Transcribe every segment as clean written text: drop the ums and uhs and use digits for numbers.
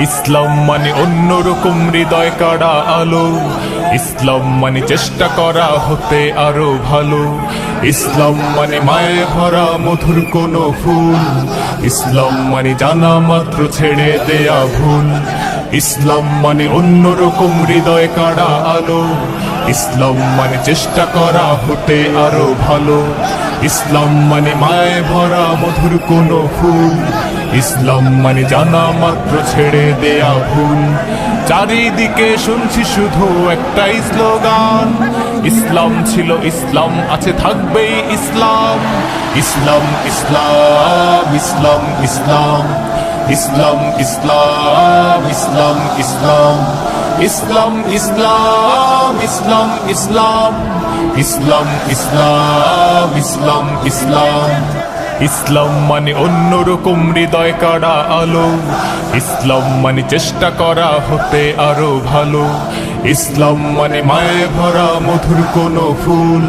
ইসলাম মানে অন্যরকম হৃদয় কাড়া আলো, ইসলাম মানে চেষ্টা করা হতে আরো ভালো, ইসলাম মানে মায়ে ভরা মধুর কোনো ফুল, ইসলাম মানে জানা মাত্র ছেড়ে দেয়া ভুল, ইসলাম মানে অন্যরকম হৃদয় কাড়া আলো, ইসলাম মানে চেষ্টা করা হতে আরো ভালো, ইসলাম মানে মায়ে ভরা মধুর কোনো ফুল, ইসলাম মানে জানা মাত্র ছেড়ে দেয়া ভুল। চারিদিকে শুনছি শুধু একটাই স্লোগান, ইসলাম ছিল ইসলাম আছে থাকবেই ইসলাম, ইসলাম ইসলাম ইসলাম ইসলাম ইসলাম ইসলাম ইসলাম ইসলাম ইসলাম ইসলাম ইসলাম ইসলাম ইসলাম ইসলাম ইসলাম ইসলাম। ইসলাম মানে অন্যরকম হৃদয় কাড়া আলো, ইসলাম মানে চেষ্টা করা হতে আরো ভালো, ইসলাম মানে মায়ে ভরা মধুর কোনো ফুল,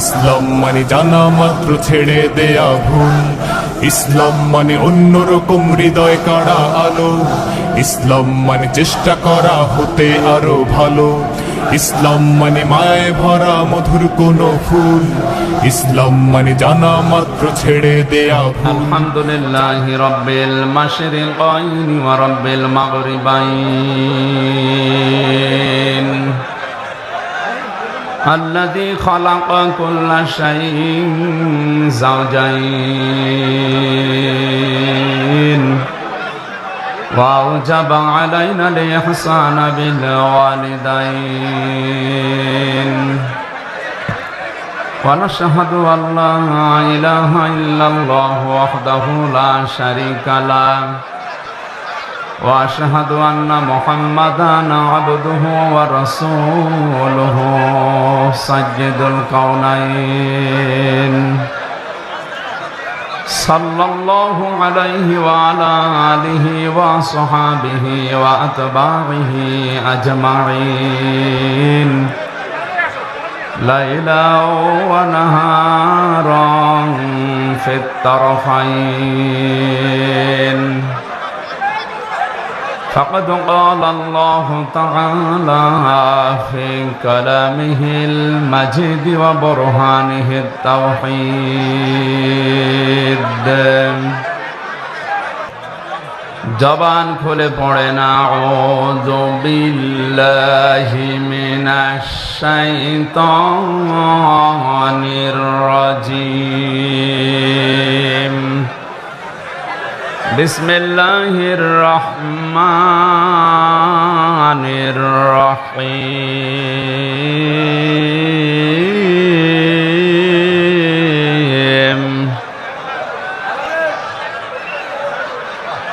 ইসলাম মানে জানা মাত্র ছেড়ে দেয়া ভুল, ইসলাম মানে অন্যরকম হৃদয় কাড়া আলো, ইসলাম মানে চেষ্টা করা হতে আরো ভালো, ইসলাম মানে মায়ে ভরা মধুর কোনো ফুল, ইসলাম মানে জানা মাত্র ছেড়ে দেয়া ভুল। আলহামদুলিল্লাহি রাব্বিল মাশরিকাইনি ওয়া রাব্বিল মাগরিবাইন আল্লাযী খালাকা কুল্লা শাইইন যাওজাইন ওয়া আওজাবা আলাইনা আল-ইহসানা বিল ওয়ালিদাইন ونشهد أن لا إله إلا الله وحده لا شريك له وأشهد أن محمدا عبده ورسوله سيد الكونين صلى الله عليه وعلى آله وصحبه وأتباعه أجمعين ليلا ونهارا في الطرفين فقد قال الله تعالى في كلامه المجيد وبرهانه التوحيد জবান খুলে পড়েন আউযু বিল্লাহি মিনাশ শাইতানির রাজীম বিসমিল্লাহির রহমানির রহিম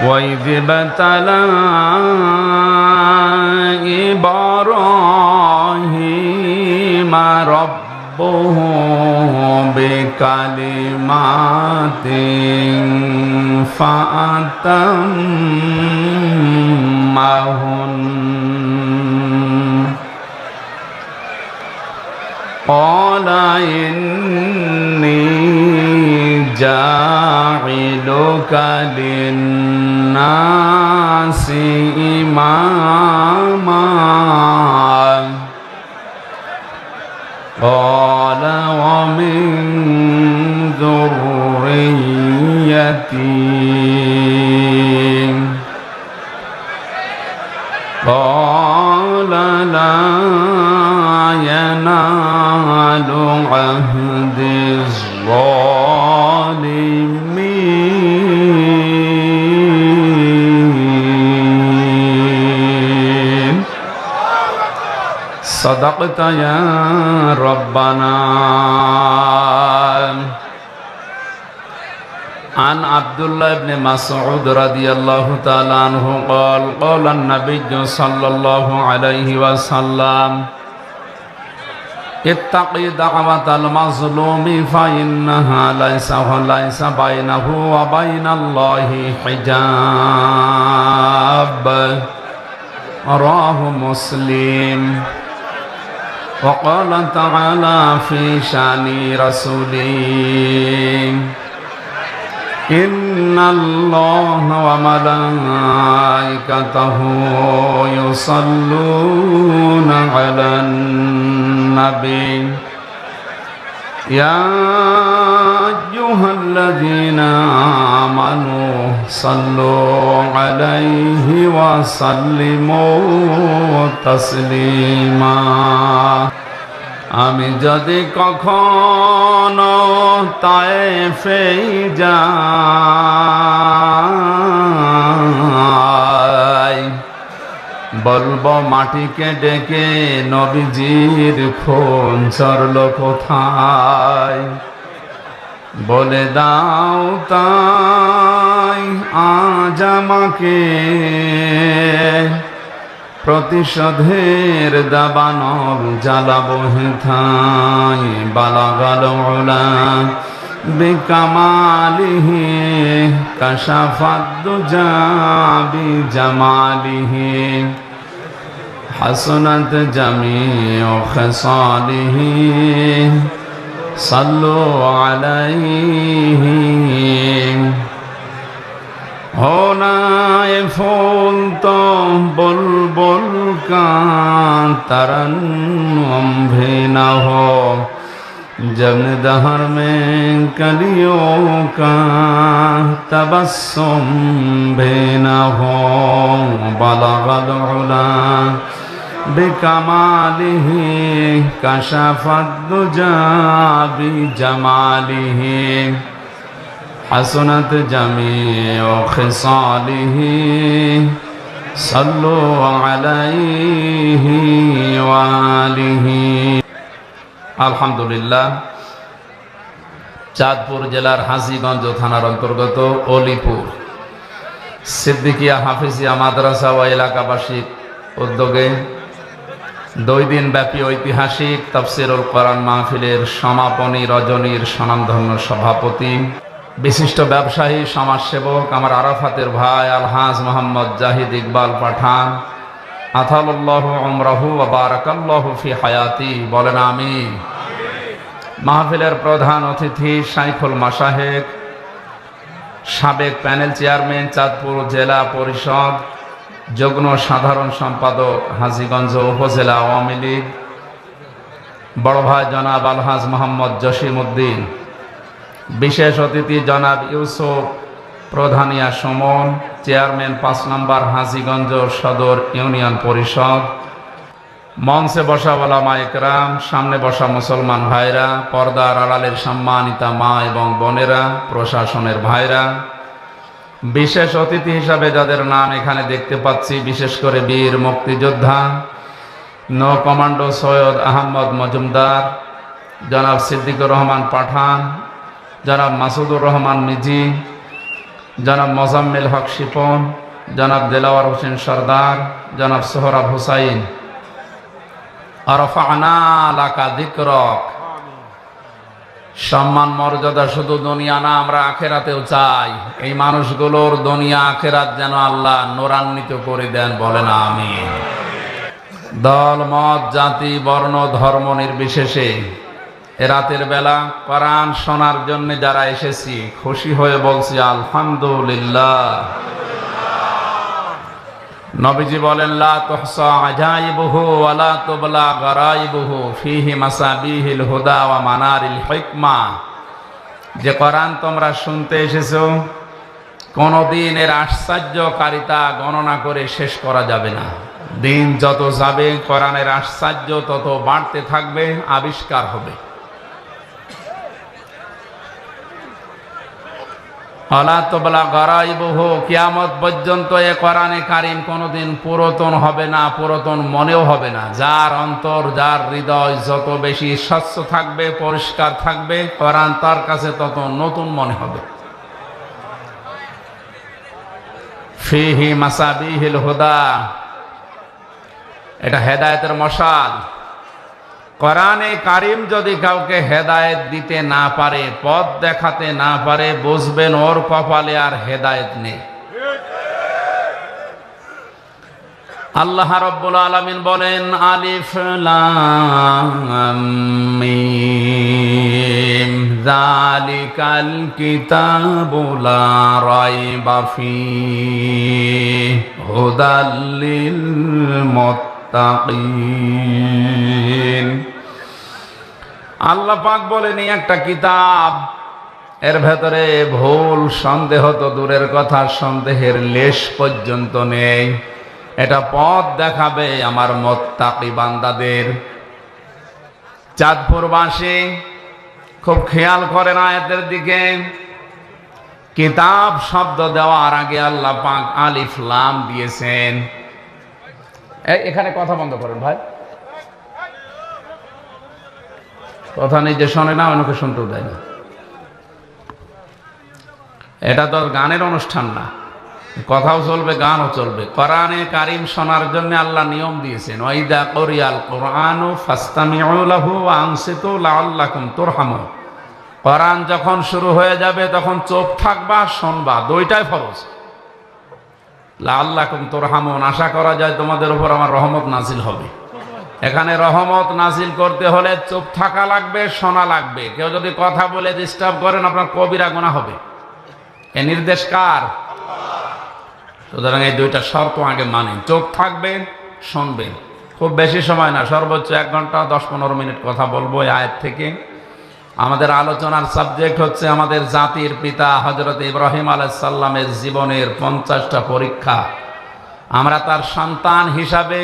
وإذ ابتلى إبراهيم ربه بكلمات فأتمهن قال إني جاعلك للناس إماما قال ومن ذريتي قال لا ينال عهد الظالمين صدقت يا ربنا عن عبد الله بن مسعود رضي الله تعالى عنه قال قال النبي صلى الله عليه وسلم اتقي دعوة المظلوم فإنها ليس بينه وبين الله حجاب رواه مسلم وقال تعالى في شان رسوله ইন্নাল্লাহা ওয়া মালাইকাতাহু ইউসাল্লুনা আলান নবী ইয়া আইয়ুহাল্লাযীনা আমানু সাল্লু আলাইহি ওয়া সাল্লিমু তাসলিমা। আমি যদি কখনো তায়েফে যাই, বলবো মাটিকে ডেকে নবীজির খুন ঝরল কোথায়, বলে দাও তাই আজ আমাকে প্রতিশোধের দাবানল জ্বালাবো হেথায়। বালাগাল উলা বিকামালিহি কাশাফাদ দুজা বিজামালিহি হাসনাত জামিউ খিসালিহি সাল্লু আলাইহি। होनाए फूल तो बुलबुल का तरन्नुम भी न हो, जब दहर में कलियों का तबस्सुम भी न हो। बलगल उला बिकमालिही कशफद दुजा बिजमालिही हसनत जमीउ खिसालिही सल्लु अलैहि वालिही। আলহামদুলিল্লাহ। চাঁদপুর জেলার হাজীগঞ্জ থানার অন্তর্গত অলিপুর সিদ্দিকিয়া হাফিজিয়া মাদ্রাসা ও এলাকাবাসীর উদ্যোগে 2 দিন ব্যাপী ঐতিহাসিক তাফসীরুল কোরআন মাহফিলের সমাপনী রজনীর স্বনামধন্য সভাপতি, বিশিষ্ট ব্যবসায়ী সমাজসেবক আমার আরাফাতের ভাই আলহাজ মোহাম্মদ জাহিদ ইকবাল পাঠান, আতালাল্লাহু উমরাহু ওয়া বারাকাল্লাহু ফি হায়াতি, বলেন আমিন। মাহফিলের প্রধান অতিথি শাইখুল মাশায়েখ, সাবেক প্যানেল চেয়ারম্যান চাঁদপুর জেলা পরিষদ, যুগ্ম সাধারণ সম্পাদক হাজীগঞ্জ উপজেলা আওয়ামী লীগ, বড় ভাই জনাব আলহাজ মোহাম্মদ জসিম উদ্দিন, বিশেষ অতিথি জনাব ইউসুফ প্রধানিয়া সুমন, চেয়ারম্যান 5 নম্বর হাজীগঞ্জ সদর ইউনিয়ন পরিষদ, মঞ্চে বসা ওলামা ইকরাম, সামনে বসা মুসলমান ভাইরা, পর্দার আড়ালের সম্মানিতা মা এবং বোনেরা, প্রশাসনের ভাইরা, বিশেষ অতিথি হিসাবে যাদের নাম এখানে দেখতে পাচ্ছি, বিশেষ করে বীর মুক্তিযোদ্ধা নৌ কমান্ডো সৈয়দ আহমদ মজুমদার, জনাব সিদ্দিকুর রহমান পাঠান, জনাব মাসুদুর রহমান মিজি, জনাব মোজাম্মেল হক শিপন, জনাব দেলাওয়ার হোসেন সরদার, জনাব সোহরাব হুসাইন, আরফানা লাকা যিকরক। সম্মান মর্যাদা শুধু দুনিয়া না, আমরা আখেরাতেও চাই। এই মানুষগুলোর দুনিয়া আখেরাত যেন আল্লাহ নূরান্বিত করে দেন, বলেন আমিন। দল মত জাতি বর্ণ ধর্ম নির্বিশেষে এ রাতের বেলা কোরআন শোনার জন্য যারা এসেছি, খুশি হয়ে বলছি আলহামদুলিল্লাহ। নবীজি বলেন লা তুহসা আজাইবুহু ওয়া লা তুবলা গারাইবুহু ফীহি মাসাবিহিল হুদা ওয়া মানারিল হিকমা। যে কোরআন তোমরা শুনতে এসেছো, কোনদিন এর আশ্চর্যকারিতা গণনা করে শেষ করা যাবে না। দিন যত যাবে কোরআনের আশ্চর্য তত বাড়তে থাকবে, আবিষ্কার হবে। আলা তোবলা গারাইবুহু, কিয়ামত পর্যন্ত এ কোরআনে কারীম কোনোদিন পুরাতন হবে না, পুরাতন মনেও হবে না। যার অন্তর, যার হৃদয় যত বেশি স্বচ্ছ থাকবে, পরিষ্কার থাকবে, কোরআন তার কাছে তত নতুন মনে হবে। ফীহি মাসাবিহিল হুদা, এটা হেদায়েতের মশাল। কোরআনে কারীম যদি কাউকে হেদায়েত দিতে না পারে, পথ দেখাতে না পারে, বুঝবেন ওর কপালে আর হেদায়েত নেই। আল্লাহ রাব্বুল আলামিন বলেন আলিফ লাম মিম যালিকাল কিতাবু লা রাইবা ফীহি হুদাল লিল মুত্তাকিন। আল্লাহ পাক বলেন এই একটা কিতাব, এর ভেতরে ভুল সন্দেহ তো দূরের কথা, সন্দেহের লেশ পর্যন্ত নেই। এটা পথ দেখাবে আমার মুত্তাকি বান্দাদের। চাঁদপুরবাসী খুব খেয়াল করেন আয়াতের দিকে। কিতাব শব্দ দেওয়ার আগে আল্লাহ পাক আলিফ লাম দিয়েছেন। এখানে কথা বন্ধ করেন ভাই, কথা নেই যে শোনে না অন্যকে শুনতেও দেয় না। এটা তো গানের অনুষ্ঠান না, কথাও চলবে গানও চলবে। কোরআনে কারিম শোনার জন্য আল্লাহ নিয়ম দিয়েছেন, ওয়াইদা কুরিয়াল কুরআনু ফাসতামিউ লাহু ওয়া আনসিতু লাআল্লাকুম তুরহামুন। কোরআন যখন শুরু হয়ে যাবে তখন চুপ থাকবা, শুনবা, দুইটাই ফরজ। লাআল্লাকুম তুরহামুন, আশা করা যায় তোমাদের উপর আমার রহমত নাজিল হবে। এখানে রহমত নাজিল করতে হলে চুপ থাকা লাগবে, শোনা লাগবে। কেউ যদি কথা বলে ডিস্টার্ব করেন আপনার কবিরা গুনাহ হবে। এ নির্দেশ কার? সুতরাং এই দুইটা শর্ত আগে মানেন, চোখ থাকবেন, শুনবেন। খুব বেশি সময় না, সর্বোচ্চ 1 ঘন্টা 10-15 মিনিট কথা বলবো এই আয়াত থেকে। আমাদের আলোচনার সাবজেক্ট হচ্ছে আমাদের জাতির পিতা হযরত ইব্রাহিম আলাইহিস সালামের জীবনের 50টা পরীক্ষা। আমরা তার সন্তান হিসাবে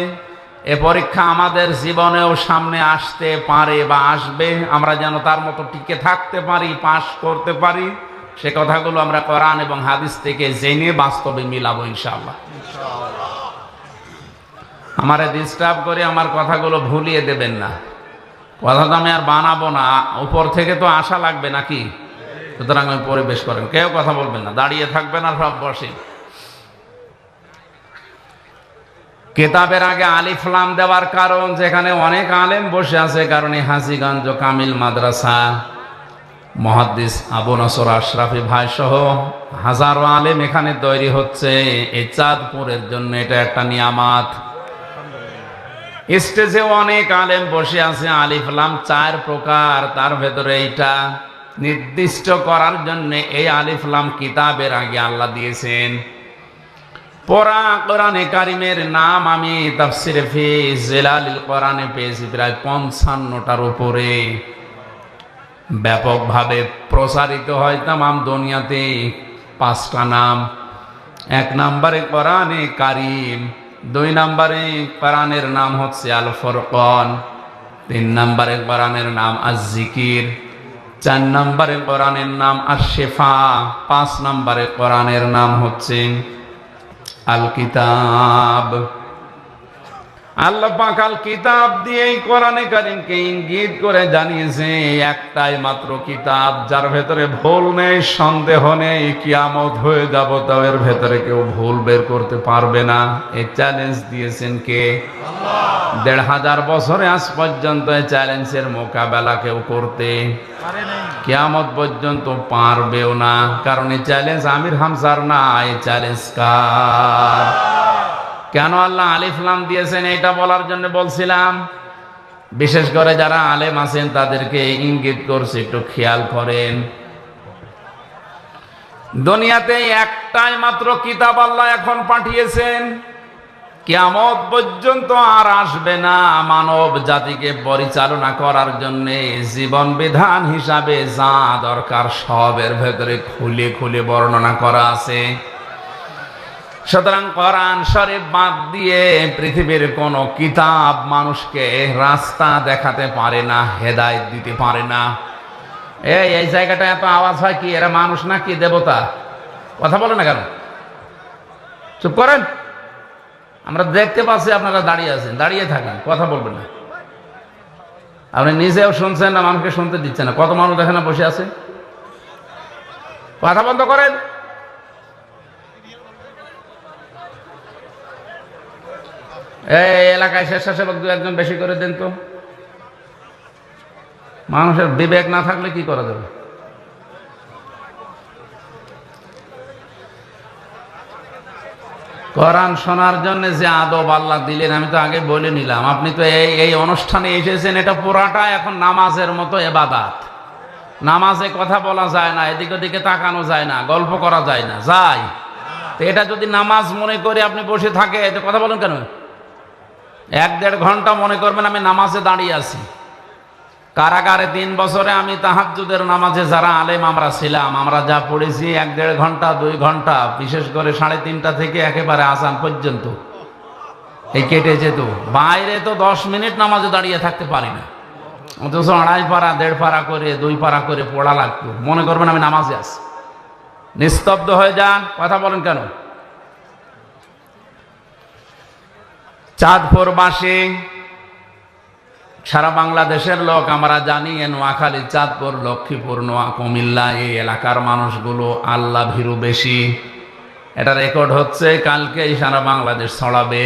এ পরীক্ষা আমাদের জীবনেও সামনে আসতে পারে বা আসবে। আমরা যেন তার মতো টিকে থাকতে পারি, পাশ করতে পারি, সে কথাগুলো আমরা কোরআন এবং হাদিস থেকে জেনে বাস্তবে মিলাবো ইনশাআল্লাহ। আমারে ডিস্টার্ব করে আমার কথাগুলো ভুলিয়ে দেবেন না। কথা তো আমি আর বানাবো না, উপর থেকে তো আশা লাগবে নাকি? সুতরাং আমি পরিবেশ করেন, কেউ কথা বলবেন না, দাঁড়িয়ে থাকবেন আর সব বসে। কিতাবের আগে আলিফ লাম দেওয়ার কারণ, যেখানে অনেক আলেম বসে আছে, কারণে হাজীগঞ্জ কামিল মাদ্রাসা মুহাদ্দিস আবু নসর আশরাফি ভাই সহ হাজারো আলেম এখানে তৈরি হচ্ছে। এই চাঁদপুরের জন্য এটা একটা নিয়ামত। স্টেজে অনেক আলেম বসে আছে। আলিফ লাম 4 প্রকার, তার ভেতরে এইটা নির্দিষ্ট করার জন্য এই আলিফ লাম কিতাবের আগে আল্লাহ দিয়েছেন। পড়া কোরআনে কারিমের নাম আমি তাফসিরে ফি জিলালিল কোরআনে পেয়েছি প্রায় 55টার উপরে। ব্যাপকভাবে প্রসারিত হয় তামাম দুনিয়াতে 5টা নাম। 1 নম্বরে কোরআনে কারিম, 2 নম্বরে কোরআনের নাম হচ্ছে আল ফুরকান, 3 নম্বরে কোরআনের নাম আজ-জিকির, 4 নম্বরে কোরআনের নাম আশ-শিফা, 5 নম্বরে কোরআনের নাম হচ্ছে আল কিতাব। আল্লাহ পাক আল কিতাব দিয়ে কোরআনে কারিমকে ইঙ্গিত করে জানিয়েছে একটাই মাত্র কিতাব, যার ভেতরে ভুল নেই, সন্দেহ নেই। কিয়ামত হয়ে যাব তাও এর ভেতরে কেউ ভুল বের করতে পারবে না। এই চ্যালেঞ্জ দিয়েছেন কে? আল্লাহ। 1500 বছরে আজ পর্যন্ত এই চ্যালেঞ্জের মোকাবেলা কেউ করতে কিয়ামত পর্যন্ত পারবেও না। কারণ এই চ্যালেঞ্জ আমির হামজার না, এই চ্যালেঞ্জ কার? কেন আল্লাহ আলিফ লাম দিয়েছেন এটা বলার জন্য বলছিলাম। বিশেষ করে যারা আলেম আছেন তাদেরকে ইঙ্গিত করছে, একটু খেয়াল করেন। দুনিয়াতে একটাই মাত্র কিতাব আল্লাহ এখন পাঠিয়েছেন, কিয়ামত পর্যন্ত আর আসবে না। মানব জাতিকে পরিচালনা করার জন্য জীবন বিধান হিসাবে যা দরকার সবের ভেতরে খুলে খুলে বর্ণনা করা আছে। সুতরাং কোরআন শরীফ বাদ দিয়ে পৃথিবীর কোন কিতাব মানুষকে রাস্তা দেখাতে পারে না, হেদায়েত দিতে পারে না। এই জায়গাটা এত আওয়াজ হয় কি? এরা মানুষ নাকি দেবতা? কথা বলে না কেন? চুপ করেন। আমরা দেখতে পাচ্ছি আপনারা দাঁড়িয়ে আছেন, দাঁড়িয়ে থাকেন, কথা বলবেন না। আপনি নিজেও শুনছেন না, মানুষকে শুনতে দিচ্ছেন না। কত মানুষ দেখেন না বসে আছে, কথা বন্ধ করেন। এই এলাকায় স্বেচ্ছাসেবক 2-1 বেশি করে দেন তো। মানুষের বিবেক না থাকলে কি করা যাবে? কোরআন শোনার জন্য যে আদব আল্লাহ দিলেন আমি তো আগে বলে নিলাম। আপনি তো এই অনুষ্ঠানে এসেছেন, এটা পুরাটা এখন নামাজের মতো ইবাদত। নামাজে কথা বলা যায় না, এদিক ওদিকে তাকানো যায় না, গল্প করা যায় না, যায়? তো এটা যদি নামাজ মনে করে আপনি বসে থাকে, তো কথা বলেন কেন? 1-1.5 ঘন্টা মনে করবেন আমি নামাজে দাঁড়িয়ে আছি। কারাগারে 3 বছরে আমি তাহাজ্জুদের নামাজে যারা আলেম আমরা ছিলাম, আমরা যা পড়েছি 1-1.5 ঘন্টা 2 ঘন্টা, বিশেষ করে 3:30 থেকে একেবারে আজান পর্যন্ত এই কেটে যেত। বাইরে তো 10 মিনিট নামাজে দাঁড়িয়ে থাকতে পারি না, অথচ 2.5 পারা 1.5 পারা করে 2 পারা করে পড়া লাগতো। মনে করবেন আমি নামাজে আছি। নিস্তব্ধ হয়ে যান, কথা বলেন কেন? চাঁদপুরবাসী, সারা বাংলাদেশের লোক আমরা জানি, নোয়াখালী, চাঁদপুর, লক্ষ্মীপুর, কুমিল্লা এই এলাকার মানুষগুলো আল্লাহ ভীরু বেশি। এটা রেকর্ড হচ্ছে, কালকেই সারা বাংলাদেশ ছড়াবে।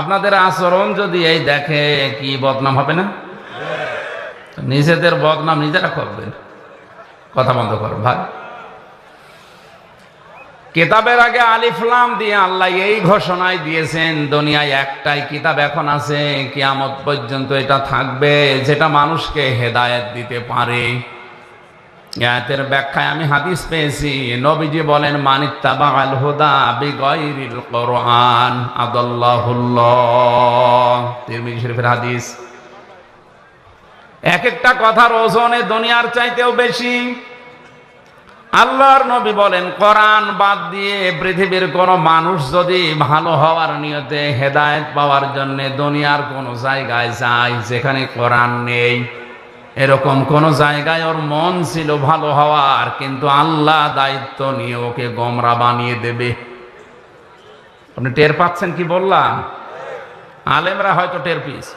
আপনাদের আচরণ যদি এই দেখে, কি বদনাম হবে না? নিজেদের বদনাম নিজেরা করবেন। কথা বন্ধ করো ভাই। কিতাবের আগে আলিফ লাম দিয়ে আল্লাহ এই ঘোষণায় দিয়েছেন, দুনিয়ায় একটাই কিতাব এখন আছে, কিয়ামত পর্যন্ত এটা থাকবে, যেটা মানুষকে হেদায়েত দিতে পারে। আয়াতের ব্যাখ্যায় আমি হাদিস পেয়েছি, নবীজি বলেন, মানিত্তাবাআল হুদা বিগাইরিল কুরআন আদাল্লাহুল্লাহ। তিরমিজি শরীফের হাদিস। এক একটা কথার ওজনে দুনিয়ার চাইতেও বেশি। আল্লাহর নবী বলেন, কোরআন বাদ দিয়ে পৃথিবীর কোন মানুষ যদি ভালো হওয়ার নিয়তে হেদায়েত পাওয়ার জন্য দুনিয়ার কোন জায়গায় যায় যেখানে কোরআন নেই, এরকম কোন জায়গায় ওর মন ছিল ভালো হওয়ার, কিন্তু আল্লাহ দায়িত্ব নিয়ে ওকে গোমরা বানিয়ে দেবে। আপনি টের পাচ্ছেন কি বললাম? আলেমরা হয়তো টের পেয়েছে।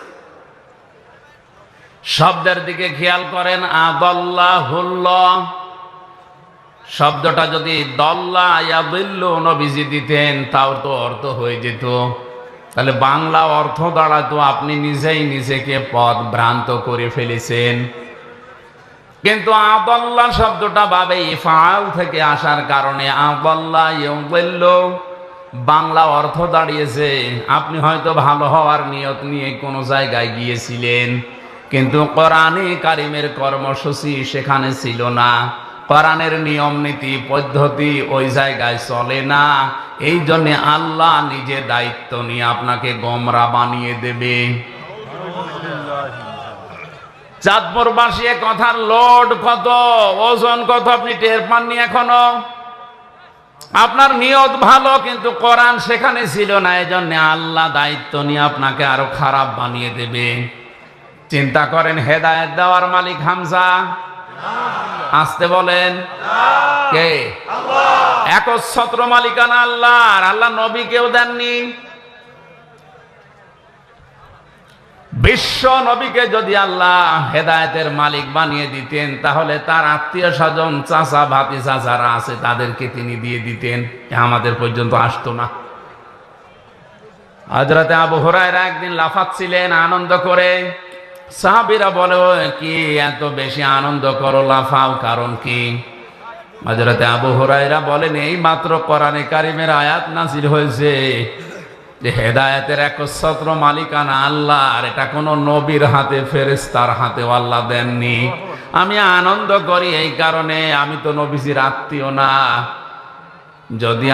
শব্দের দিকে খেয়াল করেন, আদাল্লাহুল্লাহ শব্দটা যদি দল্লা ইয়াদিল্লু নবীজি দিতেন, তাও তো অর্থ হয়ে যেত। তাহলে বাংলা অর্থ দাঁড়াতো আপনি নিজেই নিজেকে পথ ভ্রান্ত করে ফেলেছেন। কিন্তু আদাল্লাহ শব্দটা বাবে ইফআল থেকে আসার কারণে আদাল্লা ইয়াদিল্লু বাংলা অর্থ দাঁড়িয়েছে, আপনি হয়তো ভালো হওয়ার নিয়ত নিয়ে কোনো জায়গায় গিয়েছিলেন, কিন্তু কোরআনে কারিমের কর্মসূচি সেখানে ছিল না, কোরআনের নিয়ম নীতি পদ্ধতি ওই জায়গায় চলে না। এই জন্য আল্লাহ নিজে দায়িত্ব নিয়ে আপনাকে গোমরা বানিয়ে দেবে। চাঁদপুরবাসী কথার লোড কত, ওজন কত আপনি টের পাননি এখনো? আপনার নিয়ত ভালো, কিন্তু কোরআন সেখানে ছিল না, এই জন্য আল্লাহ দায়িত্ব নিয়ে আপনাকে আরো খারাপ বানিয়ে দেবে। চিন্তা করেন, হেদায়েত দেওয়ার মালিক হামজা? আসতে বলেন, কে? একচ্ছত্র মালিকানা আল্লাহ। আর আল্লাহ নবী কেউ দেননি। বিশ্ব নবীকে যদি আল্লাহ হেদায়েতের মালিক বানিয়ে দিতেন, তাহলে তার আত্মীয় স্বজন, চাচা ভাতিজা যারা আছে তাদেরকে তিনি দিয়ে দিতেন, আমাদের পর্যন্ত আসতো না। হযরত আবু হুরায়রা একদিন লাফাচ্ছিলেন আনন্দ করে। সাহাবীরা বলে, কি এত বেশি আনন্দ করো, লাফাও, কারণ কি? হযরত আবু হুরায়রা বলেন, এই মাত্র কোরআনে কারিমের আয়াত নাযিল হয়েছে যে হেদায়েতের একচ্ছত্র মালিকানা আল্লাহ, আর এটা কোনো নবীর হাতে, ফেরেশতার হাতেও আল্লাহ দেননি। আমি আনন্দ করি এই কারণে, আমি তো নবীজির আত্মীয় না। যদি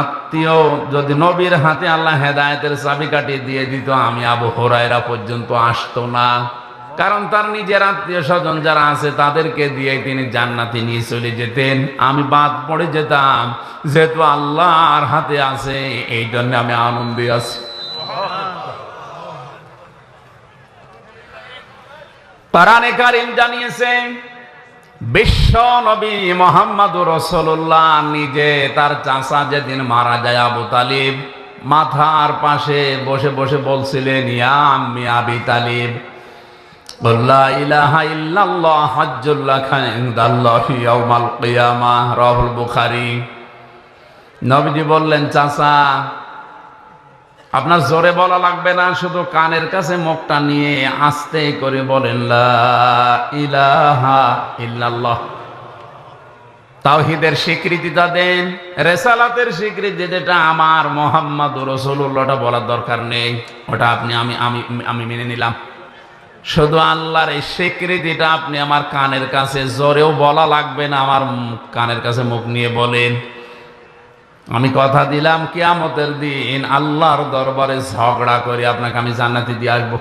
আত্মীয়, যদি নবীর হাতে আল্লাহ হেদায়েতের চাবিকাঠি দিয়ে দিত, আমি আবু হুরায়রা পর্যন্ত আসতো না। কারণ তার নিজের আত্মীয় স্বজন যারা আছে তাদেরকে দিয়ে তিনি জান্নাতে নিয়ে চলে যেতেন, আমি বাদ পড়ে যেতাম। যেহেতু আল্লাহর হাতে আছে, এই জন্য আমি আনন্দে আছি। কোরআনে কারীম জানিয়েছে, বিশ্ব নবী মুহাম্মদুর রাসূলুল্লাহ নিজে তার চাচা যেদিন মারা যায় আবু তালিব, মাথার পাশে বসে বসে বলছিলেন, ইয়া আম্মি আবি তালিব, লা ইলাহা ইল্লাল্লাহ হাজ্জুল লাকা ইনদাল্লাহি ইয়াউমাল কিয়ামাহ, রাহুল বুখারী। নবীজি বললেন, চাচা আপনার জোরে বলা লাগবে না, শুধু কানের কাছে মুখটা নিয়ে আস্তে করে বলেন, লা ইলাহা ইল্লাল্লাহ। তাওহীদের স্বীকৃতিটা দেন, রিসালাতের স্বীকৃতি যেটা আমার মুহাম্মদুর রাসূলুল্লাহটা বলার দরকার নেই, ওটা আপনি আমি মেনে নিলাম। শুধু আল্লাহর এই স্বীকৃতিটা আপনি আমার কানের কাছে জোরেও বলা লাগবে না, আমার কানের কাছে মুখ নিয়ে বলেন। আমি কথা দিলাম কিয়ামতের দিন আল্লাহর দরবারে ঝগড়া করে আপনাকে আমি জান্নাতে দিয়ে আসবো।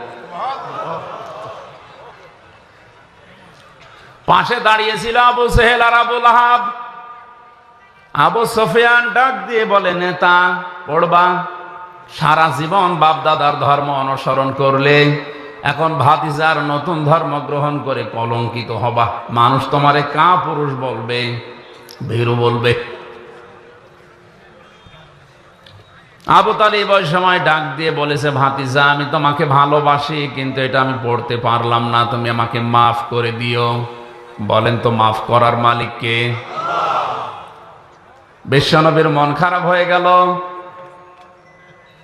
পাশে দাঁড়িয়েছিল আবু সেহেল আর আবু লাহাব। আবু সুফিয়ান ডাক দিয়ে বলে, নেতা পড়বা, সারা জীবন বাপ দাদার ধর্ম অনুসরণ করলে এখন ভাতিজার নতুন ধর্ম গ্রহণ করে কলঙ্কিত হবা। মানুষ তোমারে কা পুরুষ বলবে, ভীরু বলবে। আবু তালিব ওই সময় ডাক দিয়ে বলেছে, ভাতিজা আমি তোমাকে ভালোবাসি, কিন্তু এটা আমি পড়তে পারলাম না, তুমি আমাকে মাফ করে দিও। বলেন তো মাফ করার মালিক কে? বিশ্বনবীর মন খারাপ হয়ে গেল।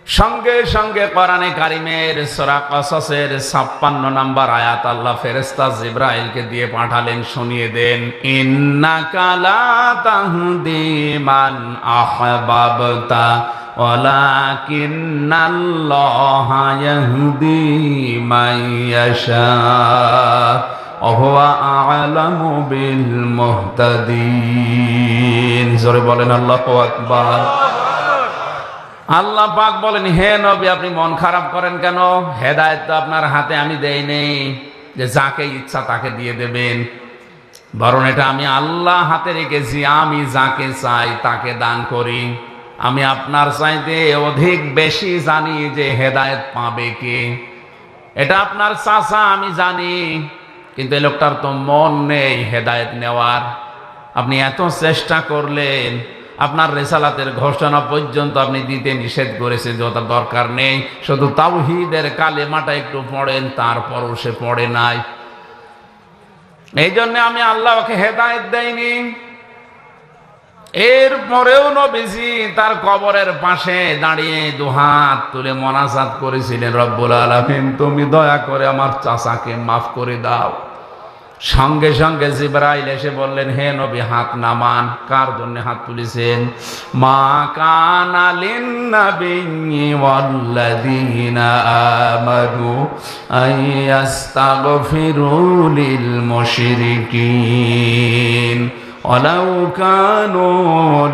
সঙ্গে সঙ্গে কোরআনে কারিমের সূরা কসসের 56 নম্বর আয়াত আল্লাহ ফেরেশতা জিবরাইলকে দিয়ে পাঠালেন, শুনিয়ে দেন, ইন্নাকা লা তাহদি মান আহবাবতা ওয়ালাকিন্নাল্লাহা ইয়াহদি মান ইয়াশা ওয়া হুয়া আ'লামু বিল মুহতাদিন। জোরে বলেন আল্লাহু আকবার। আল্লাহ পাক বলেন, হে নবী আপনি মন খারাপ করেন কেন? হেদায়েত তো আপনার হাতে আমি দেই নেই যে যাকে ইচ্ছা তাকে দিয়ে দেবেন, বরং এটা আমি আল্লাহ হাতে রেখেছি, আমি যাকে চাই তাকে দান করি। আমি আপনার চাইতে অধিক বেশি জানি যে হেদায়েত পাবে কে। এটা আপনার চাচা আমি জানি, কিন্তু এই লোকটার তো মন নেই হেদায়েত নেওয়ার। আপনি এত চেষ্টা করলেন, আপনার রিসালাতের ঘোষণা পর্যন্ত আপনি দিতে নিষেধ করেছে, যত দরকার নেই, শুধু তাওহীদের কালেমাটা একটু পড়েন, তারপরও সে পড়ে নাই। এই জন্য আমি আল্লাহ ওকে হেদায়েত দেয়নি। এরপরেও নবীজি তার কবরের পাশে দাঁড়িয়ে দুহাত তুলে মোনাজাত করেছিলেন, রব্বুল আলামিন তুমি দয়া করে আমার চাচাকে মাফ করে দাও। সঙ্গে সঙ্গে জিবরাইল এসে বললেন, হে নবী হাত নামান। কার জন্য হাত তুলেছেন? মা কানা লিন নাবিয়্যি ওয়াল্লাযীনা আমানু আইয়াস্তাগফিরু লিল মুশরিকিন ওয়ালাউ কানু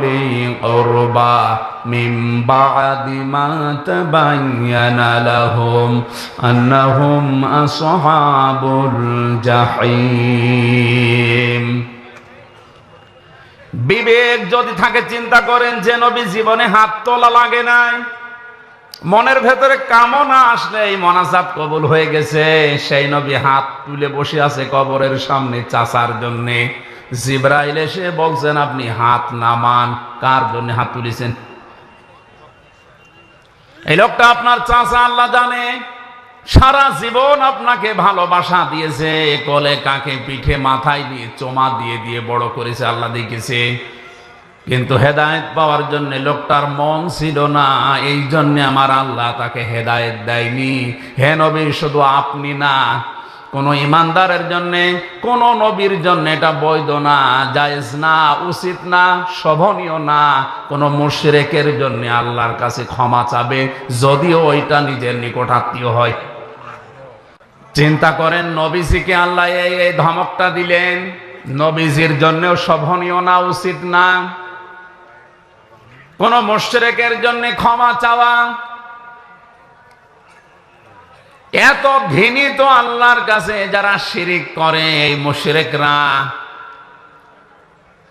লি কুরবা মিন বা'দি মা তাবায়্যানা লাহুম আন্নাহুম আসহাবুল জাহিম। বিবেক যদি থাকে চিন্তা করেন যে নবী জীবনে হাত তোলা লাগে নাই, মনের ভেতরে কামনা আসলে এই মোনাজাত কবুল হয়ে গেছে। সেই নবী হাত তুলে বসে আছে কবরের সামনে চাচার জন্যে। জিবরাইল এসে বলছেন আপনি হাত নামান। কার জন্য হাত তুলেছেন? এই লোকটা আপনার চাচা, আল্লাহ জানে। সারা জীবন আপনাকে ভালোবাসা দিয়েছে, কোলে কাকে পিঠে মাথায় দিয়ে চোমা দিয়ে দিয়ে বড় করেছে, আল্লাহ দেখেছে। কিন্তু হেদায়েত পাওয়ার জন্য লোকটার মন ছিল না, এই জন্য আমার আল্লাহ তাকে হেদায়েত দেয়নি। হে নবী, শুধু আপনি না, কোন ইমানদারের জন্য, কোন নবীর জন্য এটা বৈধ না, জায়েজ না, উচিত না, শোভনীয় না কোন মুশরিকের জন্য আল্লাহর কাছে ক্ষমা চাবে, যদিও ওইটা নিজের নিকটাত্মীয় হয়। চিন্তা করেন, নবীজিকে আল্লাহ এই ধমকটা দিলেন, নবীজির জন্যও শোভনীয় না, উচিত না কোন মুশরিকের জন্য ক্ষমা চাওয়া। এত ঘৃণিত আল্লাহর কাছে যারা শিরিক করে, এই মুশরিকরা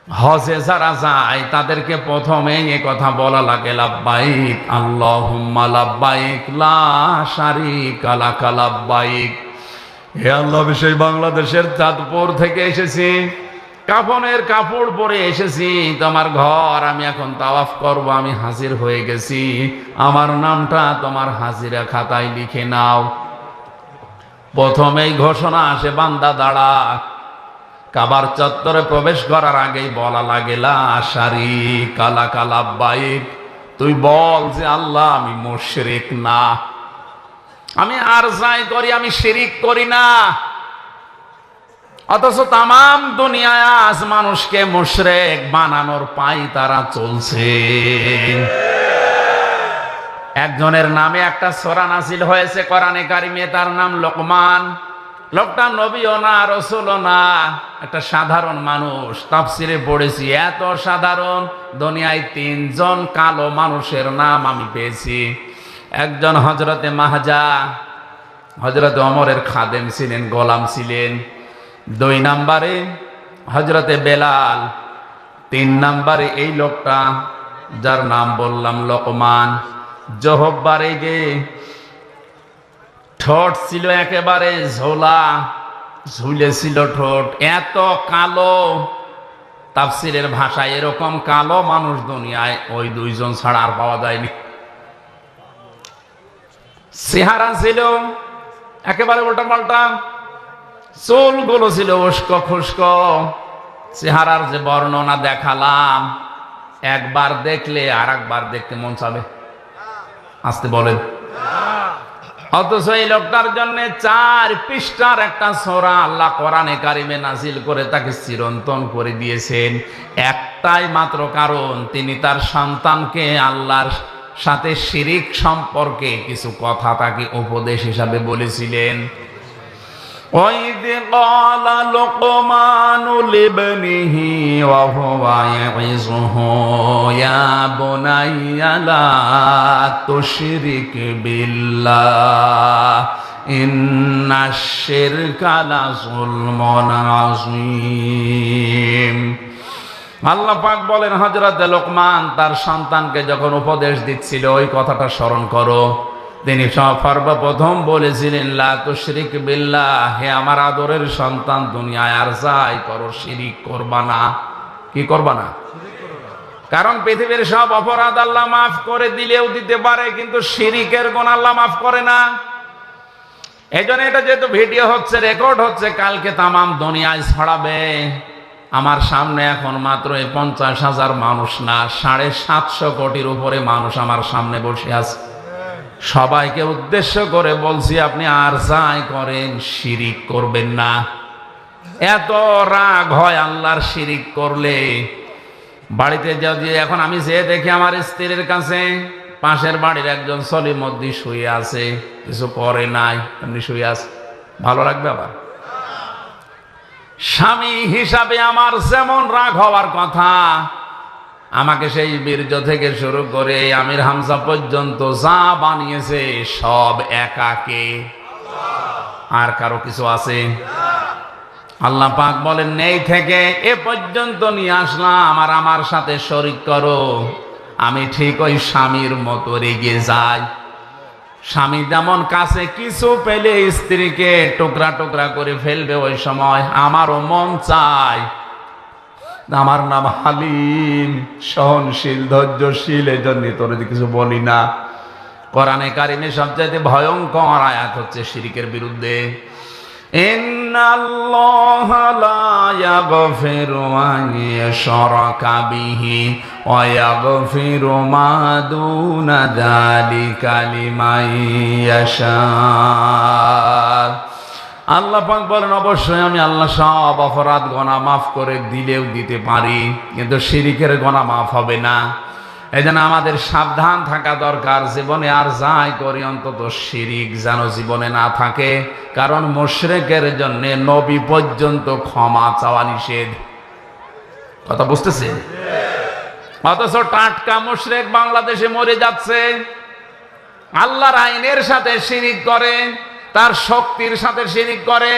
হজে যারা যায় তাদেরকে প্রথমে এই কথা বলা লাগে, লাব্বাইক আল্লাহুম্মা লাব্বাইক লা শারীকা লাকা লাব্বাইক। হে আল্লাহ, সেই বাংলাদেশের চাঁদপুর থেকে এসেছি, কাফনের কাপড় পরে এসেছি তোমার ঘর, আমি এখন তাওয়াফ করব, আমি হাজির হয়ে গেছি, আমার নামটা তোমার হাজিরা খাতায় লিখে নাও। প্রথমেই ঘোষণা আসে, বান্দা দাঁড়া। কাবার চত্বরে প্রবেশ করার আগেই বলা লাগে, লা শারীকা লাকা লাব্বাইক। তুই বল যে আল্লাহ আমি মুশরিক না, আমি আর যাই করি আমি শিরিক করি না। অথচ তামাম দুনিয়ায় আজ মানুষকে মুশরিক বানানোর পাই তারা চলছে। একজনের নামে একটা সূরা নাযিল হয়েছে কোরআনে কারিমে, তার নাম লোকমান। লোকটা নবীও না, রাসূলও না, একটা সাধারণ মানুষ। তাফসিরে পড়েছি এত সাধারণ, দুনিয়ায় 3 জন কালো মানুষের নাম আমি পেয়েছি। একজন হযরতে মাহজা, হযরতে ওমরের খাদেম ছিলেন, গোলাম ছিলেন। 2 নম্বরে হযরতে বেলাল। 3 নম্বরে এই লোকটা যার নাম বললাম লোকমান। জহব্বারে গে ঠোঁট ছিল একেবারে ঝোলা, ঝুলেছিল ঠোঁট, এত কালো। তাফসিরের ভাষায় এরকম কালো মানুষ দুনিয়ায় ওই 2 জন ছাড়া আর পাওয়া যায়নি। চেহারা ছিল একেবারে উল্টা পাল্টা, চুলগুলো ছিল উস্কো খুস্কো। চেহারার যে বর্ণনা দেখালাম, একবার দেখলে আর একবার দেখতে মন চাবে। আসতে বলেন। অথচ এই লোকটার জন্য 4 পৃষ্ঠার একটা সূরা আল্লাহ কোরআনে কারিমে নাজিল করে তাকে চিরন্তন করে দিয়েছেন। একটাই মাত্র কারণ, তিনি তার সন্তানকে আল্লাহর সাথে শিরিক সম্পর্কে কিছু কথা তাকে উপদেশ হিসাবে বলেছিলেন। وَإِذْ قَالَ لُقْمَانُ لِابْنِهِ وَهُوَ يَعِظُهُ يَا بُنَيَّ لَا تُشْرِكْ بِاللَّهِ إِنَّ الشِّرْكَ لَظُلْمٌ عَظِيمٌ। আল্লাহ পাক বলেন, হযরত লোকমান তার সন্তানকে যখন উপদেশ দিচ্ছিল, ওই কথাটা স্মরণ করো। তিনি সর্বপ্রথম বলেছিলেন, লা তুশরিক বিল্লাহ, হে আমার আদরের সন্তান, দুনিয়ায় আর যাই করো শিরিক করবা না। কি করবা না? কারণ পৃথিবীর সব অপরাধ আল্লাহ মাফ করে দিলেও দিতে পারে, কিন্তু শিরিকের গুনাহ আল্লাহ মাফ করে না। এইজন্য এটা যেহেতু ভিডিও হচ্ছে, রেকর্ড হচ্ছে, কালকে তামাম দুনিয়ায় ছড়াবে। আমার সামনে এখন মাত্র 50,000 মানুষ না, 750 কোটির উপরে মানুষ আমার সামনে বসে আছে। সবাইকে উদ্দেশ্য করে বলছি, আপনি আর যাই করেন শিরিক করবেন না। এত রাগ হয় আল্লাহর শিরিক করলে। বাড়িতে যদি এখন আমি যে দেখি আমার স্ত্রীর কাছে পাশের বাড়ির একজন সলিমদ্দি শুয়ে আছে, কিছু করে নাই, এমনি শুয়ে আছে, ভালো লাগবে? আবার স্বামী হিসাবে আমার যেমন রাগ হওয়ার কথা, আমাকে সেই বীর্য থেকে শুরু করে আমির হামজা পর্যন্ত যা বানিয়েছে সব একাকে, আর কারো কিছু আছে? আল্লাহ পাক বলেন, নেই থেকে এ পর্যন্ত নিয়ে আসলাম, আর আমার সাথে শরীক করো। আমি ঠিক ওই স্বামীর মতো রেগে যাই। স্বামী যেমন কাছে কিছু পেলে স্ত্রীকে টুকরা টুকরা করে ফেলবে, ওই সময় আমারও মন চায়। আমার নাম হালিম, সহনশীল, ধৈর্যশীল, এই জন্য তোর কিছু বলি না। কোরআনে কারিমে সবচাইতে ভয়ঙ্কর আয়াত হচ্ছে শিরিকের বিরুদ্ধে। ইন্নাল্লাহা লা ইয়াগফিরু আন ইউশরাকা বিহি ওয়া ইয়াগফিরু মা দুনা যালিকা লিমান ইয়াশা। আল্লাহ পাক বলেন, অবশ্যই আমি আল্লাহ সব অপরাধ গুনাহ মাফ করে দিলেও দিতে পারি, কিন্তু শিরিকের গুনাহ মাফ হবে না। এজন্য আমাদের সাবধান থাকা দরকার। জীবনে আর যাই করি অন্তত শিরিক যেন জীবনে না থাকে, কারণ মুশরিকের জন্য নবী পর্যন্ত ক্ষমা চাওয়া নিষেধ। কথা বুঝতেছেন? অথচ টাটকা মুশরিক বাংলাদেশে মরে যাচ্ছে, আল্লাহর আইনের সাথে শিরিক করে, তার শক্তির সাথে শিরিক করে।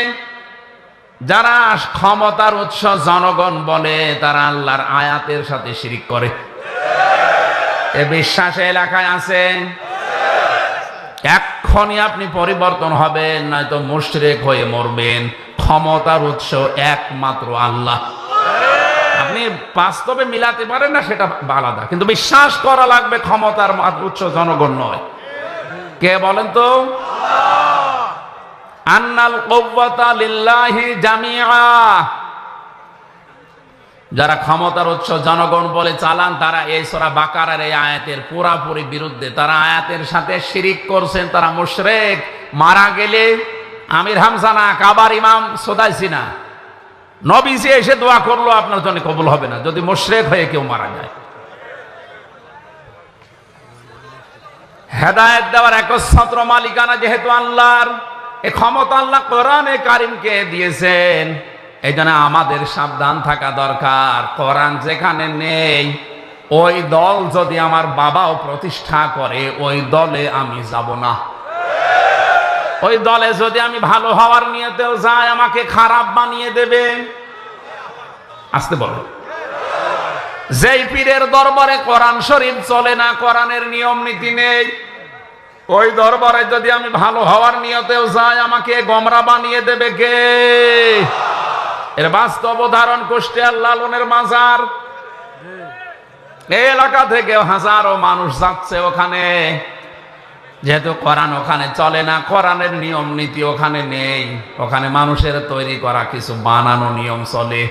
যারা ক্ষমতার উৎস জনগণ বলে, তারা আল্লাহর আয়াতের সাথে শিরিক করে। এ বিশ্বাস এলাকায় আছে? এক্ষুনি আপনি পরিবর্তন হবেন, নয়তো মুশরিক হয়ে মরবেন। ক্ষমতার উৎস একমাত্র আল্লাহ। আপনি বাস্তবে মিলাতে পারেন না, সেটা আলাদা, কিন্তু বিশ্বাস করা লাগবে ক্ষমতার উৎস জনগণ নয়। কে বলেন তো? আন্নাল কুওয়াতা লিল্লাহি জামিআ। যারা ক্ষমতার উৎস জনগণ বলে চালান, তারা এই সূরা বাকারার এই আয়াতের পুরাপুরি বিরুদ্ধে। তারা আয়াতের সাথে শিরিক করছেন, তারা মুশরিক। মারা গেলে আমির হামজা না, কাবার ইমাম সুদাইসি না, নবীজি এসে দোয়া করলো আপনার জন্য কবুল হবে না যদি মুশরিক হয়ে কেউ মারা যায়। হেদায়েত দেওয়ার একচ্ছত্র মালিকানা যেহেতু আল্লাহর, এই ক্ষমতা আল্লাহ কোরআনে কারিমকে দিয়েছেন। এই জন্য আমাদের সাবধান থাকা দরকার। কোরআন যেখানে নেই, ওই দল যদি আমার বাবাও প্রতিষ্ঠা করে, ওই দলে আমি যাব না। ওই দলে যদি আমি ভালো হওয়ার নিয়তেও যাই, আমাকে খারাপ বানিয়ে দেবে। আসতে বলো, যেই পীরের দরবারে কোরআন শরীফ চলে না, কোরআনের নিয়ম নীতি নেই, ওই দরবারে যদি আমি ভালো হওয়ার নিয়তেও যাই, আমাকে গোমরা বানিয়ে দেবে কে? এর বাস্তব উদাহরণ কুষ্টিয়ার লালনের মাজার। এই এলাকা থেকে হাজারো মানুষ যাচ্ছে ওখানে, যেহেতু কোরআন ওখানে চলে না, কোরআনের নিয়ম নীতি ওখানে নেই, ওখানে মানুষের তৈরি করা কিছু বানানো নিয়ম চলে।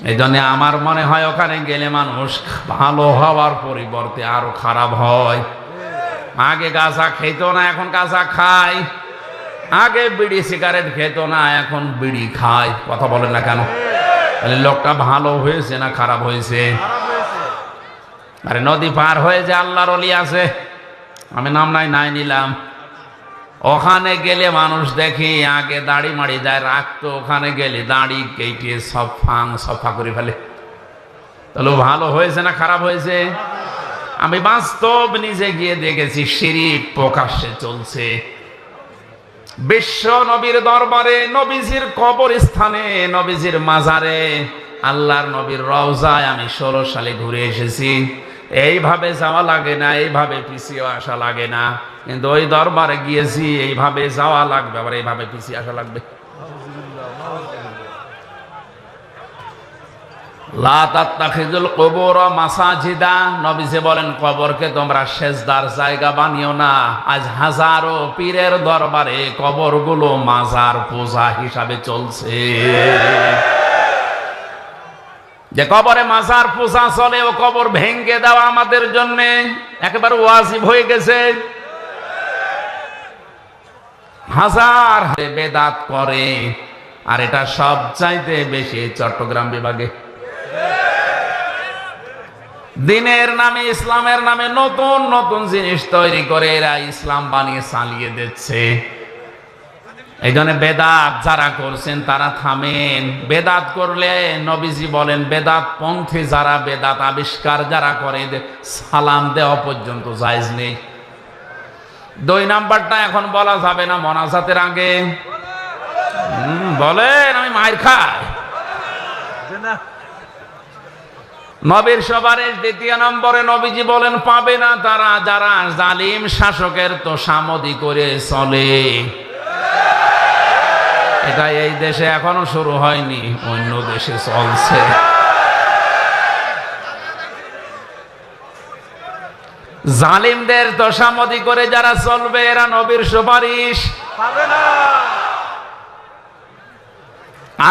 এই জন্য আমার মনে হয় ওখানে গেলে মানুষ ভালো হওয়ার পরিবর্তে আরো খারাপ হয়। আগে গাঁজা খেত না, এখন গাঁজা খায়। আগে বিড়ি সিগারেট খেত না, এখন বিড়ি খায়। কথা বলেন না কেন? তাহলে লোকটা ভালো হয়েছে না খারাপ হয়েছে? আরে নদী পার হয়ে যে আল্লাহর ওলি আছে, আমি নাম নাই নিলাম, ওখানে গেলে মানুষ দেখি আগে দাড়ি মাড়ি যায় রাখতো, ওখানে গেলে দাড়ি কেটে সফা করে ফেলে। তাহলে ভালো হয়েছে না খারাপ হয়েছে? আমি বাস্তব নিজে গিয়ে দেখেছি, শিরিক প্রকাশ্যে চলছে। বিশ্ব নবীর দরবারে, নবীজির কবরস্থানে, নবীজির মাজারে, আল্লাহর নবীর রওজায় আমি 16 সালে ঘুরে এসেছি। এইভাবে যাওয়া লাগে না, এইভাবে পিছিয়ে আসা লাগে না, কিন্তু ওই দরবারে গিয়েছি, এইভাবে যাওয়া লাগবে, আবার এইভাবে পিছিয়ে আসা লাগবে। লা তাত্তাখিযুল কুবুর মাসাজিদা, নবীজি বলেন কবরকে তোমরা সেজদার জায়গা বানিও না। আজ হাজারো পীরের দরবারে কবরগুলো মাজার পূজা হিসাবে চলছে। যে কবরে মাজার পূজা চলে, ও কবর ভেঙ্গে দেওয়া আমাদের জন্য একেবারে ওয়াজিব হয়ে গেছে। হাজার বেদাত করে, আর এটা সব চাইতে বেশি চট্টগ্রাম বিভাগে। দিনের নামে, ইসলামের নামে নতুন নতুন জিনিস তৈরি করে এরা ইসলাম বানিয়ে চালিয়ে দিচ্ছে। এই জন্য বেদাত যারা করছেন তারা থামেন। বেদাত করলে নবীজি বলেন, বেদাত পন্থী যারা, বেদাত আবিষ্কার যারা করে, সালাম দেওয়া পর্যন্ত জায়েজ নেই। 2 নাম্বারটা এখন বলা যাবে না মোনাজাতের আগে। বলেন আমি মায়ের খাই। নবীর সুপারিশ 2 নম্বরে নবীজি বলেন, পাবে না তারা যারা জালিম শাসকের তোষামদি করে চলে। এটা এই দেশে এখনো শুরু হয়নি, অন্য দেশে চলছে। জালিমদের তোষামদি করে যারা চলবে, এরা নবীর সুপারিশ পাবে না।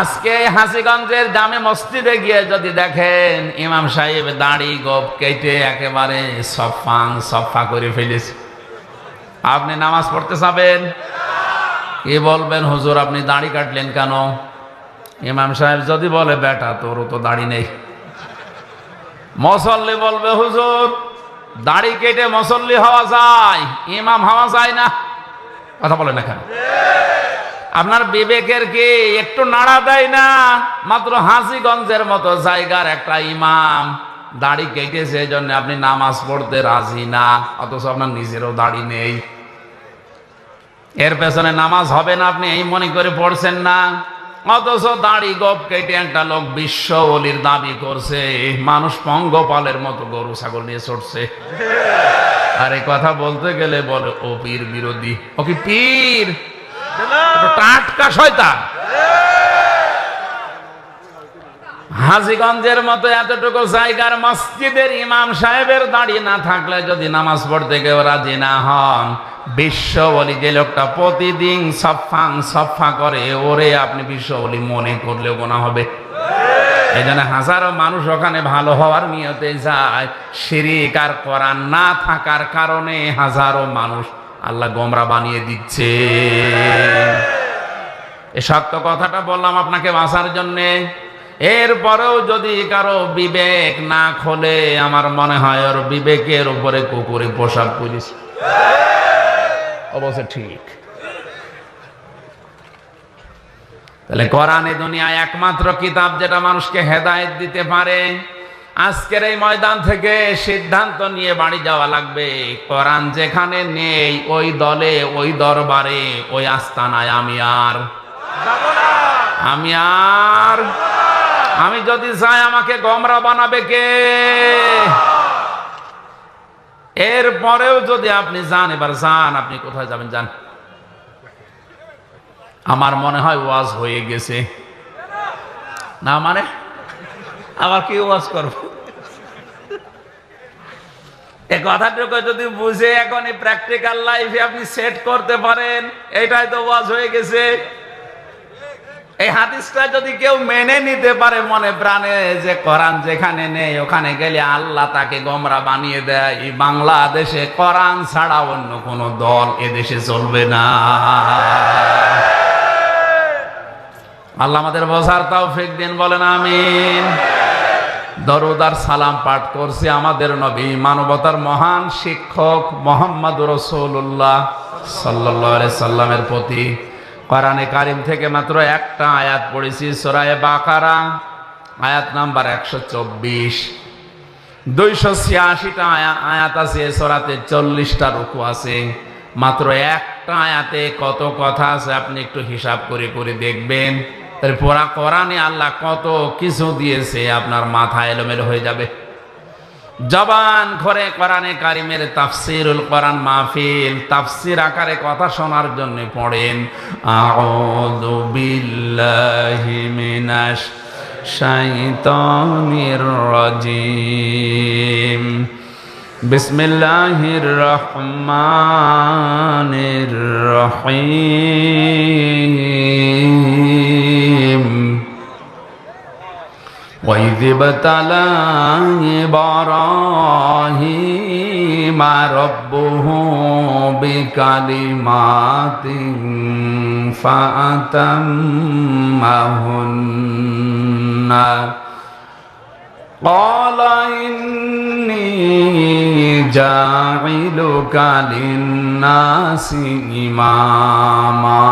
আজকে হাসিগঞ্জের জামে মসজিদে গিয়ে যদি দেখেন, ইমাম সাহেব দাড়ি গোপ কেটে একেবারে সফা করে ফেলেছে, আপনি নামাজ পড়তে যাবেন, কি বলবেন? হুজুর আপনি দাড়ি কাটলেন কেন? ইমাম সাহেব যদি বলে, বেটা তোরও তো দাড়ি নেই। মুসল্লি বলবে, হুজুর দাড়ি কেটে মুসল্লি হওয়া যায়, ইমাম হওয়া যায় না। কথা বলে না কেন? আপনার বিবেকের কি একটু নাড়া দেয় না? মাত্র হাসিগঞ্জের মতো জায়গার একটা ইমাম দাড়ি কেটেছে, এই জন্য আপনি নামাজ পড়তে রাজি না, অথচ আপনার নিজেরও দাড়ি নেই। এর পেছনে নামাজ হবে না আপনি এই মনে করে পড়ছেন না, অথচ দাড়ি গোপ কেটে একটা লোক বিশ্ব ওলির দাবি করছে, মানুষ পঙ্গপালের মতো গরু ছাগল নিয়ে ছুটছে। আর এই কথা বলতে গেলে বলে ও পীর বিরোধী। ও কি পীর? টাটকা শয়তান। হাজীগঞ্জের মতো এতটুকু জায়গার মসজিদের ইমাম সাহেবের দাড়ি না থাকলে যদি নামাজ পড়তে কেউ রাজি না হন, বিশ্ব ওলি যে লোকটা প্রতিদিন সফা করে, ওরে আপনি বিশ্ব ওলি মনে করলেও গুনাহ হবে। এই জন্য হাজারো মানুষ ওখানে ভালো হওয়ার নিয়তে যায়, শিরিক আর কোরআন না থাকার কারণে হাজারো মানুষ আল্লাহ গোমরা বানিয়ে দিচ্ছে। এই সত্য কথাটা বললাম আপনাকে বাঁচার জন্যে। এরপরেও যদি কারো বিবেক না খোলে, আমার মনে হয় ওর বিবেকের উপরে কুকুরে পোশাক করিস। অবশ্য ঠিক, তাহলে কোরআনে দুনিয়ায় একমাত্র কিতাব যেটা মানুষকে হেদায়েত দিতে পারে। আজকের এই ময়দান থেকে সিদ্ধান্ত নিয়ে বাড়ি যাওয়া লাগবে, কোরআন যেখানে নেই ওই দলে, ওই দরবারে, ওই আস্তানায় আমি যদি চাই আমাকে গোমরা বানাবে কে? এরপরেও যদি আপনি যান, এবার যান, আপনি কোথায় যাবেন যান। আমার মনে হয় ওয়াজ হয়ে গেছে না, মানে আবার কি ওয়াজ করব? এই কথাটুকু যদি বুঝে এখন এই প্র্যাকটিক্যাল লাইফে আপনি সেট করতে পারেন, এটাই তো ওয়াজ হয়ে গেছে। এই হাদিসটা যদি কেউ মেনে নিতে পারে মনে প্রাণে, যে কোরআন যেখানে নেই ওখানে গেলে আল্লাহ তাকে গোমরা বানিয়ে দেয়, এই বাংলাদেশে কোরআন ছাড়া অন্য কোন দল এদেশে চলবে না। আল্লাহ আমাদের বোঝার তৌফিক দিন, বলেন আমিন। দরুদ আর সালাম পাঠ করছি আমাদের নবী, মানবতার মহান শিক্ষক মুহাম্মদুর রাসূলুল্লাহ সাল্লাল্লাহু আলাইহি সাল্লামের প্রতি। কোরআনে কারিম থেকে মাত্র একটা আয়াত পড়েছি, সূরা বাকারা আয়াত নাম্বার 124। 286টা আয়াত আছে সূরাতে, 40টা রুকু আছে। মাত্র একটা আয়াতে কত কথা আছে আপনি একটু হিসাব করে করে দেখবেন। তাহলে পুরা কোরআনে আল্লাহ কত কিছু দিয়েছে, আপনার মাথা এলোমেলো হয়ে যাবে। জবান করে কোরআনে কারিমের তাফসিরুল কোরআন মাহফিল, তাফসির আকারে কথা শোনার জন্য পড়েন আউযু বিল্লাহি মিনাশ শাইতানির রাজিম, বিসমিল্লাহির রহমানির রহিম। وَإِذِ ابْتَلَى إِبْرَاهِيمَ رَبُّهُ بِكَلِمَاتٍ فَأَتَمَّهُنَّ قَالَ إِنِّي جَاعِلُكَ لِلنَّاسِ إِمَامًا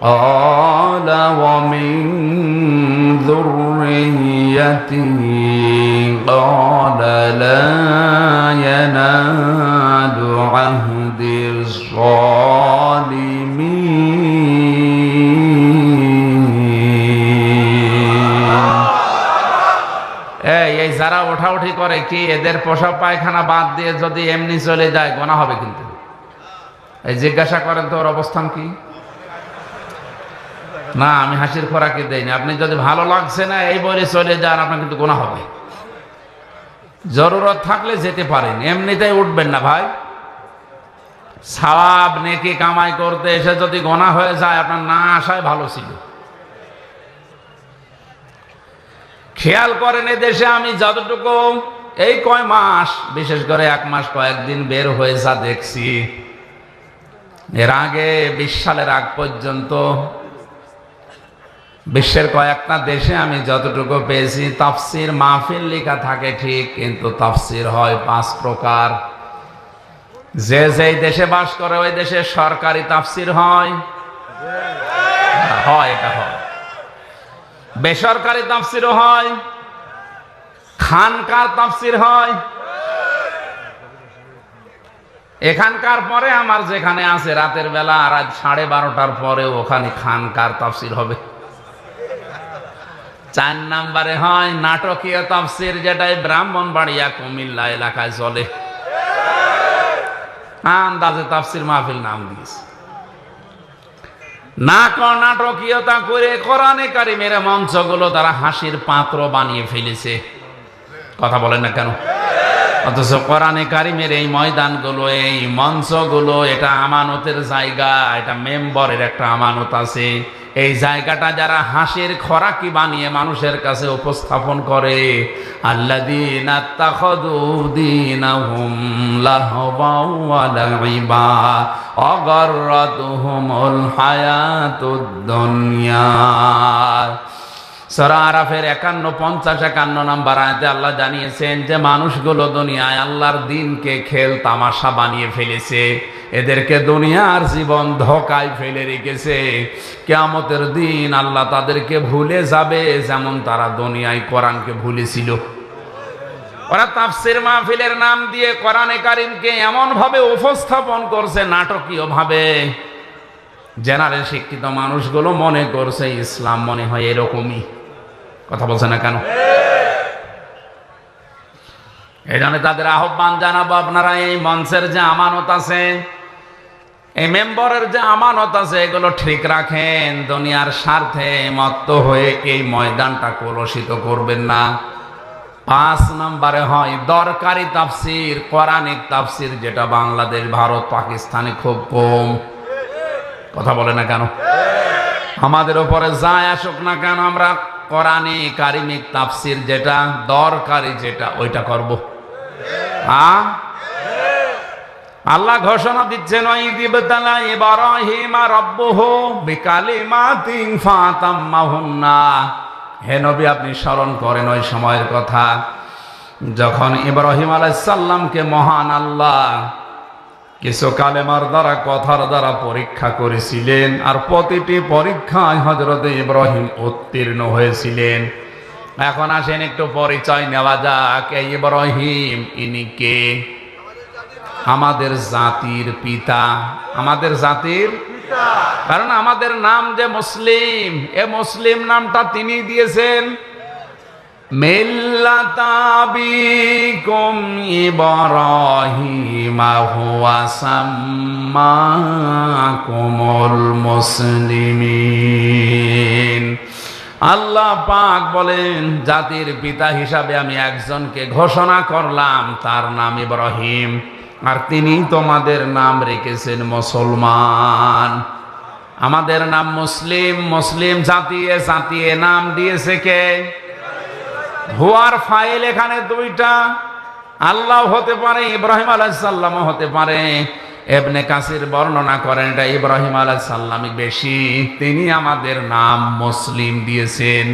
قال ومن ذريته قال لا ينال عهد الظالمين। এই যারা ওঠাউঠি করে কি এদের পোশাক পায়খানা বাদ দিয়ে যদি এমনি চলে যায় গোনা হবে কিন্তু। এই জিজ্ঞাসা করেন তো ওর অবস্থান কি? না, আমি হাসির খোরাকি দেইনি। আপনি যদি ভালো লাগছে না এই বলে চলে যান, আপনার কিন্তু গুনাহ হবে। জরুরত থাকলে যেতে পারেন, এমনিতেই উঠবেন না ভাই। সওয়াব নেকি কামাই করতে এসে যদি গুনাহ হয়ে যায়, আপনার না আসায় ভালো ছিল। খেয়াল করেন এই দেশে আমি যতটুকু এই কয় মাস, বিশেষ করে 1 মাস কয়েকদিন বের হয়ে যা দেখছি, এর আগে 20 সালের আগ পর্যন্ত বিশ্বের কয়েকটা দেশে আমি যতটুকু পেয়েছি, তাফসির মাহফিল লেখা থাকে ঠিক, কিন্তু তাফসির হয় 5 প্রকার। যে যেই দেশে বাস করে ওই দেশে সরকারি তাফসির হয়, এটা হয়। বেসরকারি তাফসিরও হয়, খানকার তাফসির হয়। এখানকার পরে আমার যেখানে আছে রাতের বেলা রাত 12:30টার পরে ওখানে খানকার তাফসির হবে। 4 নম্বরে হয় নাটকীয় তাফসির, যেটাই ব্রাহ্মণবাড়িয়া কুমিল্লা এলাকায় চলে। আন্দাজে তাফসির মাহফিল নাম দিয়েছে। নাটকীয়তা করে কোরআনে কারিমের মঞ্চগুলো তারা হাসির পাত্র বানিয়ে ফেলেছে। কথা বলেন না কেন? অথচ কোরআনে কারিমের এই ময়দানগুলো, এই মঞ্চগুলো, এটা আমানতের জায়গা, এটা মেম্বরের একটা আমানত আছে। এই জায়গাটা যারা হাসির খোরাকি বানিয়ে মানুষের কাছে উপস্থাপন করে, আল্লাযীনা ইত্তাখাযু দীনাহুম লাহওয়াও ওয়া লাইবা ওয়া গাররাতুহুমুল হায়াতুদ দুনিয়া, সূরা আরাফের 51, 50, 51 নম্বর আয়াতে আল্লাহ জানিয়েছেন যে মানুষগুলো দুনিয়ায় আল্লাহর দ্বীনকে খেল তামাশা বানিয়ে ফেলেছে, এদেরকে দুনিয়ার জীবন ধোঁকায় ফেলে রেখেছে। কিয়ামতের দিন আল্লাহ তাদেরকে ভুলে যাবে যেমন তারা দুনিয়ায় কোরআনকে ভুলেছিল। ওরা তাফসীর মাহফিলের নাম দিয়ে কোরআনে কারীমকে এমন ভাবে উপস্থাপন করছে নাটকীয় ভাবে, জেনারেল শিক্ষিত মানুষগুলো মনে করছে ইসলাম মনে হয় এরকমই। কথা বলছে না কেন? এই জন্য তাদের আহ্বান জানাবো, আপনারা এই মঞ্চের যে আমানত আছে, এই মেম্বরের যে আমানত আছে, এগুলো ঠিক রাখেন। দুনিয়ার স্বার্থে মত্ত হয়ে এই ময়দানটা কলুষিত করবেন না। 5 নম্বরে হয় দরকারি তাফসির, কোরআনিক তাফসির, যেটা বাংলাদেশ, ভারত, পাকিস্তানে খুব কম। কথা বলে না কেন? আমাদের উপরে যায় আসুক না কেন, আমরা কোরআনে কারিমিক তাফসির যেটা দরকারি, যেটা ওইটা করব। আল্লাহ ঘোষণা দিচ্ছেন, ওয়াইযিবতালা ইব্রাহিমা রাব্বুহু বিকালিমাতিন ফাতাম্মাহুন্না। হে নবী, আপনি স্মরণ করেন ওই সময়ের কথা যখন ইব্রাহিম আলাইহিস সালামকে মহান আল্লাহ কিছু কালেমার দ্বারা, কথার দ্বারা পরীক্ষা করেছিলেন, আর প্রতিটি পরীক্ষায় হযরত ইব্রাহিম উত্তীর্ণ হয়েছিলেন। এখন আসেন একটু পরিচয় নেওয়া যাক। এই ইব্রাহিম ইনি কে? আমাদের জাতির পিতা, আমাদের জাতির পিতা। কারণ আমাদের নাম যে মুসলিম, এ মুসলিম নামটা তিনি দিয়েছেন। মিল্লাতা আবিকুম ইব্রাহিমা হুয়া সাম্মাকুমুল মুসলিমিন। আল্লাহ পাক বলেন, জাতির পিতা হিসাবে আমি একজনকে ঘোষণা করলাম, তার নাম ইব্রাহিম, আর তিনি তোমাদের নাম রেখেছেন মুসলমান। আমাদের নাম মুসলিম, মুসলিম জাতিয়ে জাতিয়ে নাম দিয়েছে কে? হুয়ার ফাইল এখানে দুইটা, আল্লাহ হতে পারে, ইব্রাহিম আলাইহিস সালামও হতে পারে। ইবনে কাসির বর্ণনা করেন এটা ইব্রাহিম আলাইহিস সালামই বেশি, তিনি আমাদের নাম মুসলিম দিয়েছেন।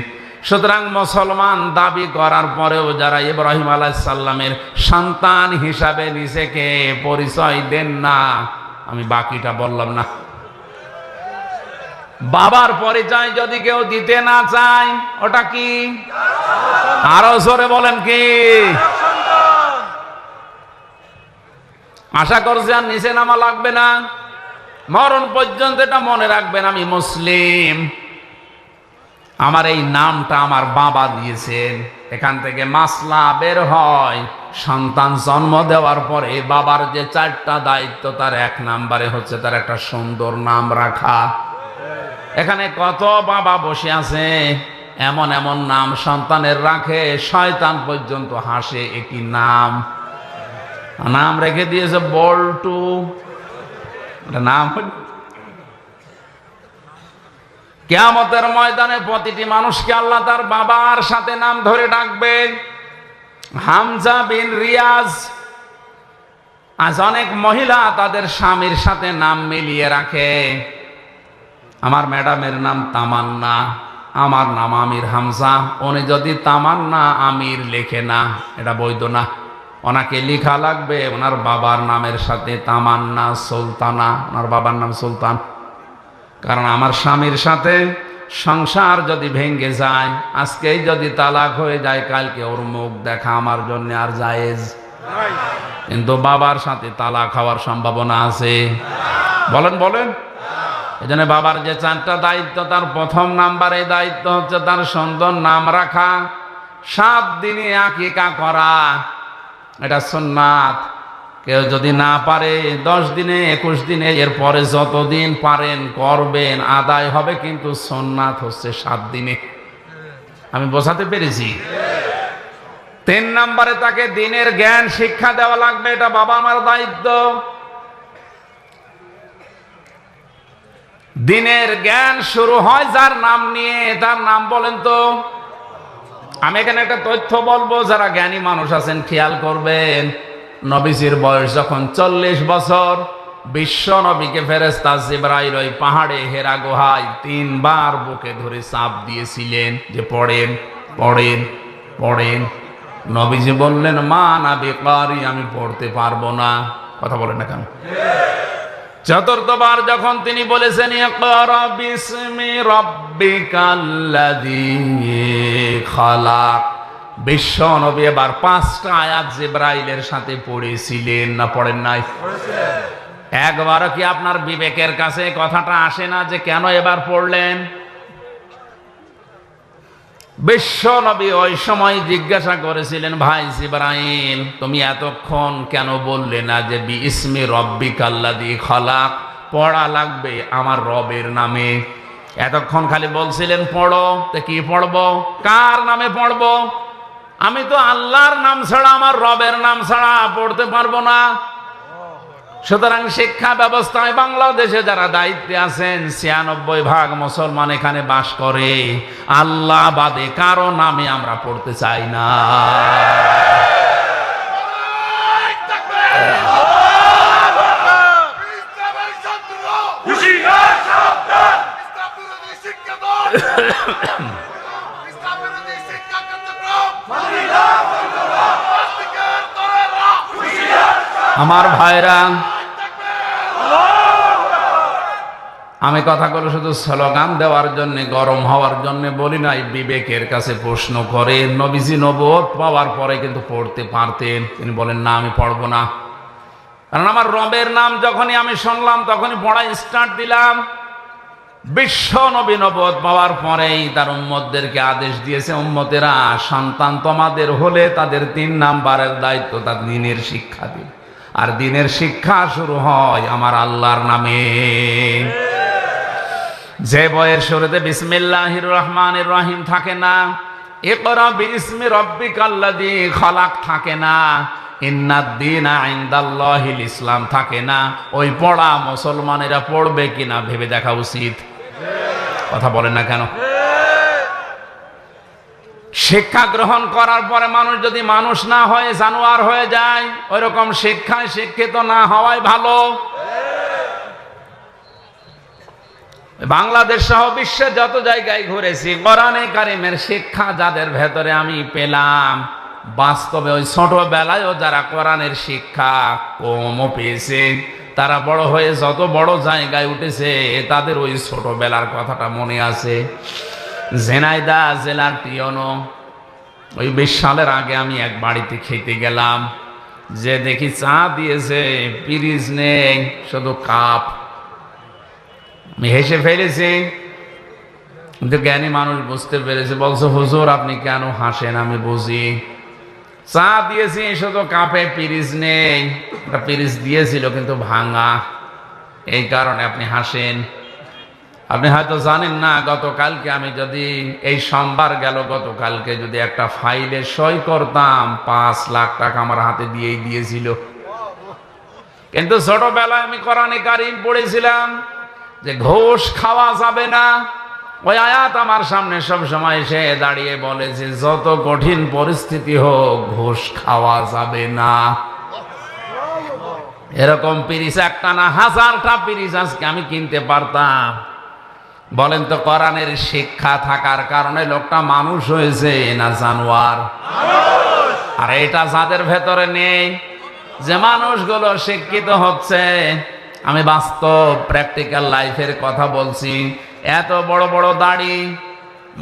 সুতরাং মুসলমান দাবি করার পরেও যারা ইব্রাহিম আলাইহিস সালামের সন্তান হিসাবে নিজেকে পরিচয় দেন না, আমি বাকিটা বললাম না। বাবার পরিচয় যদি কেউ দিতে না চায়, ওটা কি? আরো জোরে বলেন কি? আশা করছি আর নিচে নামা লাগবে না, মরণ পর্যন্ত এটা মনে রাখবেন, আমি মুসলিম। আমার এই নামটা আমার বাবা দিয়েছেন। এখান থেকে মাসলা বের হয়, সন্তান জন্ম দেওয়ার পরে বাবার যে 4টা দায়িত্ব, তার 1 নম্বরে হচ্ছে তার একটা সুন্দর নাম রাখা। এখানে কত বাবা বসে আছে, এমন এমন নাম সন্তানের রাখে, শয়তান পর্যন্ত হাসে। একটি নাম রেখে দিয়েছে বল্টু, নাম। কিয়ামতের ময়দানে প্রতিটি মানুষকে আল্লাহ তার বাবার সাথে নাম ধরে ডাকবে। হামজা বিন রিয়াজ। আজ অনেক মহিলা তাদের স্বামীর সাথে নাম মিলিয়ে রাখে। আমার ম্যাডামের নাম তামান্না, আমার নাম আমির হামজা। উনি যদি তামান্না আমির লেখে না, এটা বৈধ না। ওনাকে লেখা লাগবে ওনার বাবার নামের সাথে তামান্না সুলতানা, ওনার বাবার নাম সুলতান। কারণ আমার স্বামীর সাথে সংসার যদি ভেঙে যায়, আজকেই যদি তালাক হয়ে যায়, কালকে ওর মুখ দেখা আমার জন্য আর জায়েজ। কিন্তু বাবার সাথে তালাক হওয়ার সম্ভাবনা আছে। বলেন। এজন্য বাবার যে 4টা দায়িত্ব, তার 1 নাম্বারে দায়িত্ব হচ্ছে তার সুন্দর নাম রাখা। 7 দিনে আকিকা করা, এটা সুন্নাত। কেউ যদি না পারে 10 দিনে, 21 দিনে, এরপরে যতদিন পারেন করবেন, আদায় হবে। কিন্তু সুন্নাত হচ্ছে 7 দিনে। আমি বোঝাতে পেরেছি? 3 নম্বরে তাকে দিনের জ্ঞান শিক্ষা দেওয়া লাগবে, এটা বাবা মার দায়িত্ব। দিনের জ্ঞান শুরু হয় যার নাম নিয়ে, তার নাম বলেন তো। আমি এখানে একটা তথ্য বলবো, যারা জ্ঞানী মানুষ আছেন খেয়াল করবেন। নবীজির বয়স যখন 40 বছর, বিশ্ব নবীকে ফেরেশতা জিবরাইল ওই পাহাড়ে হেরা গুহায় 3 বার বুকে ধরে চাপ দিয়েছিলেন যে পড়েন পড়েন পড়েন। নবীজি বললেন মা না বিকারি, আমি পড়তে পারবো না। কথা বলেন না কেন? চতুর্থবার যখন তিনি বলেছেন ইকরা বিসমি রাব্বিকাল্লাযী খালাক, বিশ্ব নবী এবার 5টা আয়াত জিবরাইলের সাথে পড়েছিলেন না পড়েন নাই? একবারও কি আপনার বিবেকের কাছে কথাটা আসে না যে কেন এবার পড়লেন? বিশ্ব নবী ওই সময় জিজ্ঞাসা করেছিলেন ভাই জিবরাইল, তুমি এতক্ষণ কেন বললে না যে বিইসমি রাব্বিকাল্লাযী খালাক, পড়া লাগবে আমার রবের নামে? এতক্ষণ খালি বলছিলেন পড়ো, তো কি পড়বো, কার নামে পড়বো? আমি তো আল্লাহর নাম ছাড়া, আমার রবের নাম ছাড়া পড়তে পারবো না। সুতরাং শিক্ষা ব্যবস্থায় বাংলাদেশে যারা দায়িত্বে আছেন 96% মুসলমান এখানে বাস করে, আল্লাহ বাদে কারো নামে আমরা পড়তে চাই না। আমার ভাইরা, আমি কথাগুলো শুধু স্লোগান দেওয়ার জন্য, গরম হওয়ার জন্য বলি নাই, বিবেকের কাছে প্রশ্ন করে। নবীজি নবুয়ত পাওয়ার পরে কিন্তু পড়তে পারতেন, তিনি বলেন না আমি পড়বো না, কারণ আমার রবের নাম যখনই আমি শুনলাম তখনই পড়া স্টার্ট দিলাম। বিশ্ব নবী নবুয়ত পাওয়ার পরেই তার উম্মতদেরকে আদেশ দিয়েছে, উম্মতেরা সন্তান তোমাদের হলে তাদের 3 নাম্বারের দায়িত্ব তার দ্বীনের শিক্ষা দিন, আর দ্বীনের শিক্ষা শুরু হয় আমার আল্লাহর নামে। যে বইয়ের শুরুতে বিসমিল্লাহির রহমানির রহিম থাকে না, ইকরা বিইসমি রাব্বিকাল্লাযী খালাক থাকে না, ইন্নাদ দীনা ইনদাল্লাহিল ইসলাম থাকে না, ওই পড়া মুসলমানেরা পড়বে কিনা ভেবে দেখা উচিত। কথা বলেন না কেন? শিক্ষা গ্রহণ করার পরে মানুষ যদি মানুষ না হয় জানোয়ার হয়ে যায়, ওইরকম শিক্ষায় শিক্ষিত না হওয়াই ভালো। বাংলাদেশ সহ বিশ্বের যত জায়গায় ঘুরেছি, কোরআনে কারিমের শিক্ষা যাদের ভেতরে আমি পেলাম, বাস্তবে ওই ছোটবেলায়ও যারা কোরআনের শিক্ষা কমও পেয়েছে, তারা বড় হয়ে যত বড় জায়গায় উঠেছে তাদের ওই ছোটবেলার কথাটা মনে আছে। ঝিনাইদহ জেলার টিয়নো, ওই 20 সালের আগে আমি এক বাড়িতে খেতে গেলাম, যে দেখি চা দিয়েছে, পিরিজ নেই, শুধু কাপ। আমি হেসে ফেলেছি, কিন্তু জ্ঞানী মানুষ বুঝতে পেরেছে, বলছে হুজুর আপনি কেন হাসেন? আমি বুঝি, চা দিয়েছি শুধু কাপে, পিরিজ নেই। একটা পিরিজ দিয়েছিল কিন্তু ভাঙা, এই কারণে আপনি হাসেন। আপনি হয়তো জানেন না, গতকালকে আমি যদি, এই সোমবার গেল, গতকালকে যদি একটা ফাইলে সই করতাম 5 লাখ টাকা আমার হাতে দিয়েই দিয়েছিল। কিন্তু ছোটবেলায় আমি কোরআনে কারীম পড়েছিলাম যে ঘোষ খাওয়া যাবে না। ওই আয়াত আমার সামনে সব সময় এসে দাঁড়িয়ে বলে যে যত কঠিন পরিস্থিতি হোক ঘোষ খাওয়া যাবে না। এরকম পিরিচ একটা না 1000টা পিরিচ আজকে আমি কিনতে পারতাম। বলেন তো, কোরআনের শিক্ষা থাকার কারণে লোকটা মানুষ হয়েছে না জানোয়ার? আর এটা যাদের ভেতরে নেই, যে মানুষগুলো শিক্ষিত হচ্ছে, আমি বাস্তব প্র্যাকটিক্যাল লাইফের কথা বলছি। এত বড় বড় দাড়ি,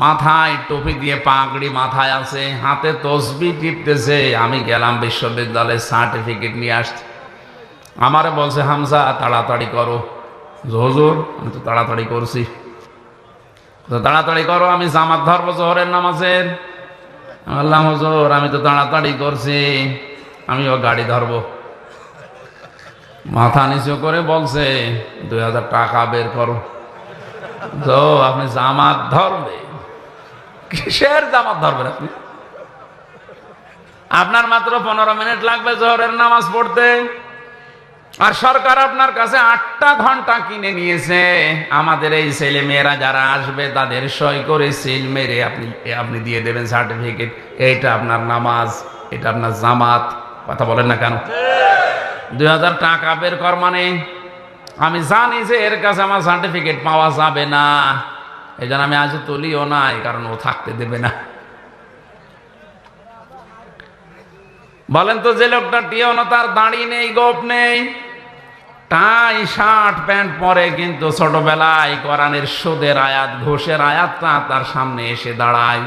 মাথায় টুপি দিয়ে পাগড়ি মাথায় আছে, হাতে তসবিহ টিপতেছে। আমি গেলাম বিশ্ববিদ্যালয়ে, সার্টিফিকেট নিয়ে আসছি। আমারে বলছে হামজা তাড়াতাড়ি করো। হুজুর আমি তো তাড়াতাড়ি করছি। তাড়াতাড়ি করো, আমি জামাত ধরবো জোহরের নামাজের। আল্লাহ হুজুর আমি তো তাড়াতাড়ি করছি, আমিও গাড়ি ধরবো। মাথা নিচু করে বলছে 2000 টাকা বের করো। তো আপনি জামাত ধরবে? কিসের জামাত ধরবেন আপনি? আপনার মাত্র 15 মিনিট লাগবে জোহরের নামাজ পড়তে, আর সরকার আপনার কাছে 8টা ঘন্টা কিনে নিয়েছে। আমাদের এই ছেলে মেয়েরা যারা আসবে তাদের সই করে সিল মেরে আপনি দিয়ে দেবেন সার্টিফিকেট। এইটা আপনার নামাজ, এটা আপনার জামাত। কথা বলেন না কেন? 2000 টাকা বের কর মানে আমি জানি যে এর কাছে আমার সার্টিফিকেট পাওয়া যাবে না, এই জন্য আমি আজ তুলিও নাই, কারণ ও থাকতে দেবে না। বলেন তো, যে লোকটা টিও তার দাড়ি নেই, গোপ নেই, টাই শার্ট প্যান্ট পরে, কিন্তু ছোটবেলায় কোরআনের সুদের আয়াত ঘুষের আয়াতটা তার সামনে এসে দাঁড়ায়,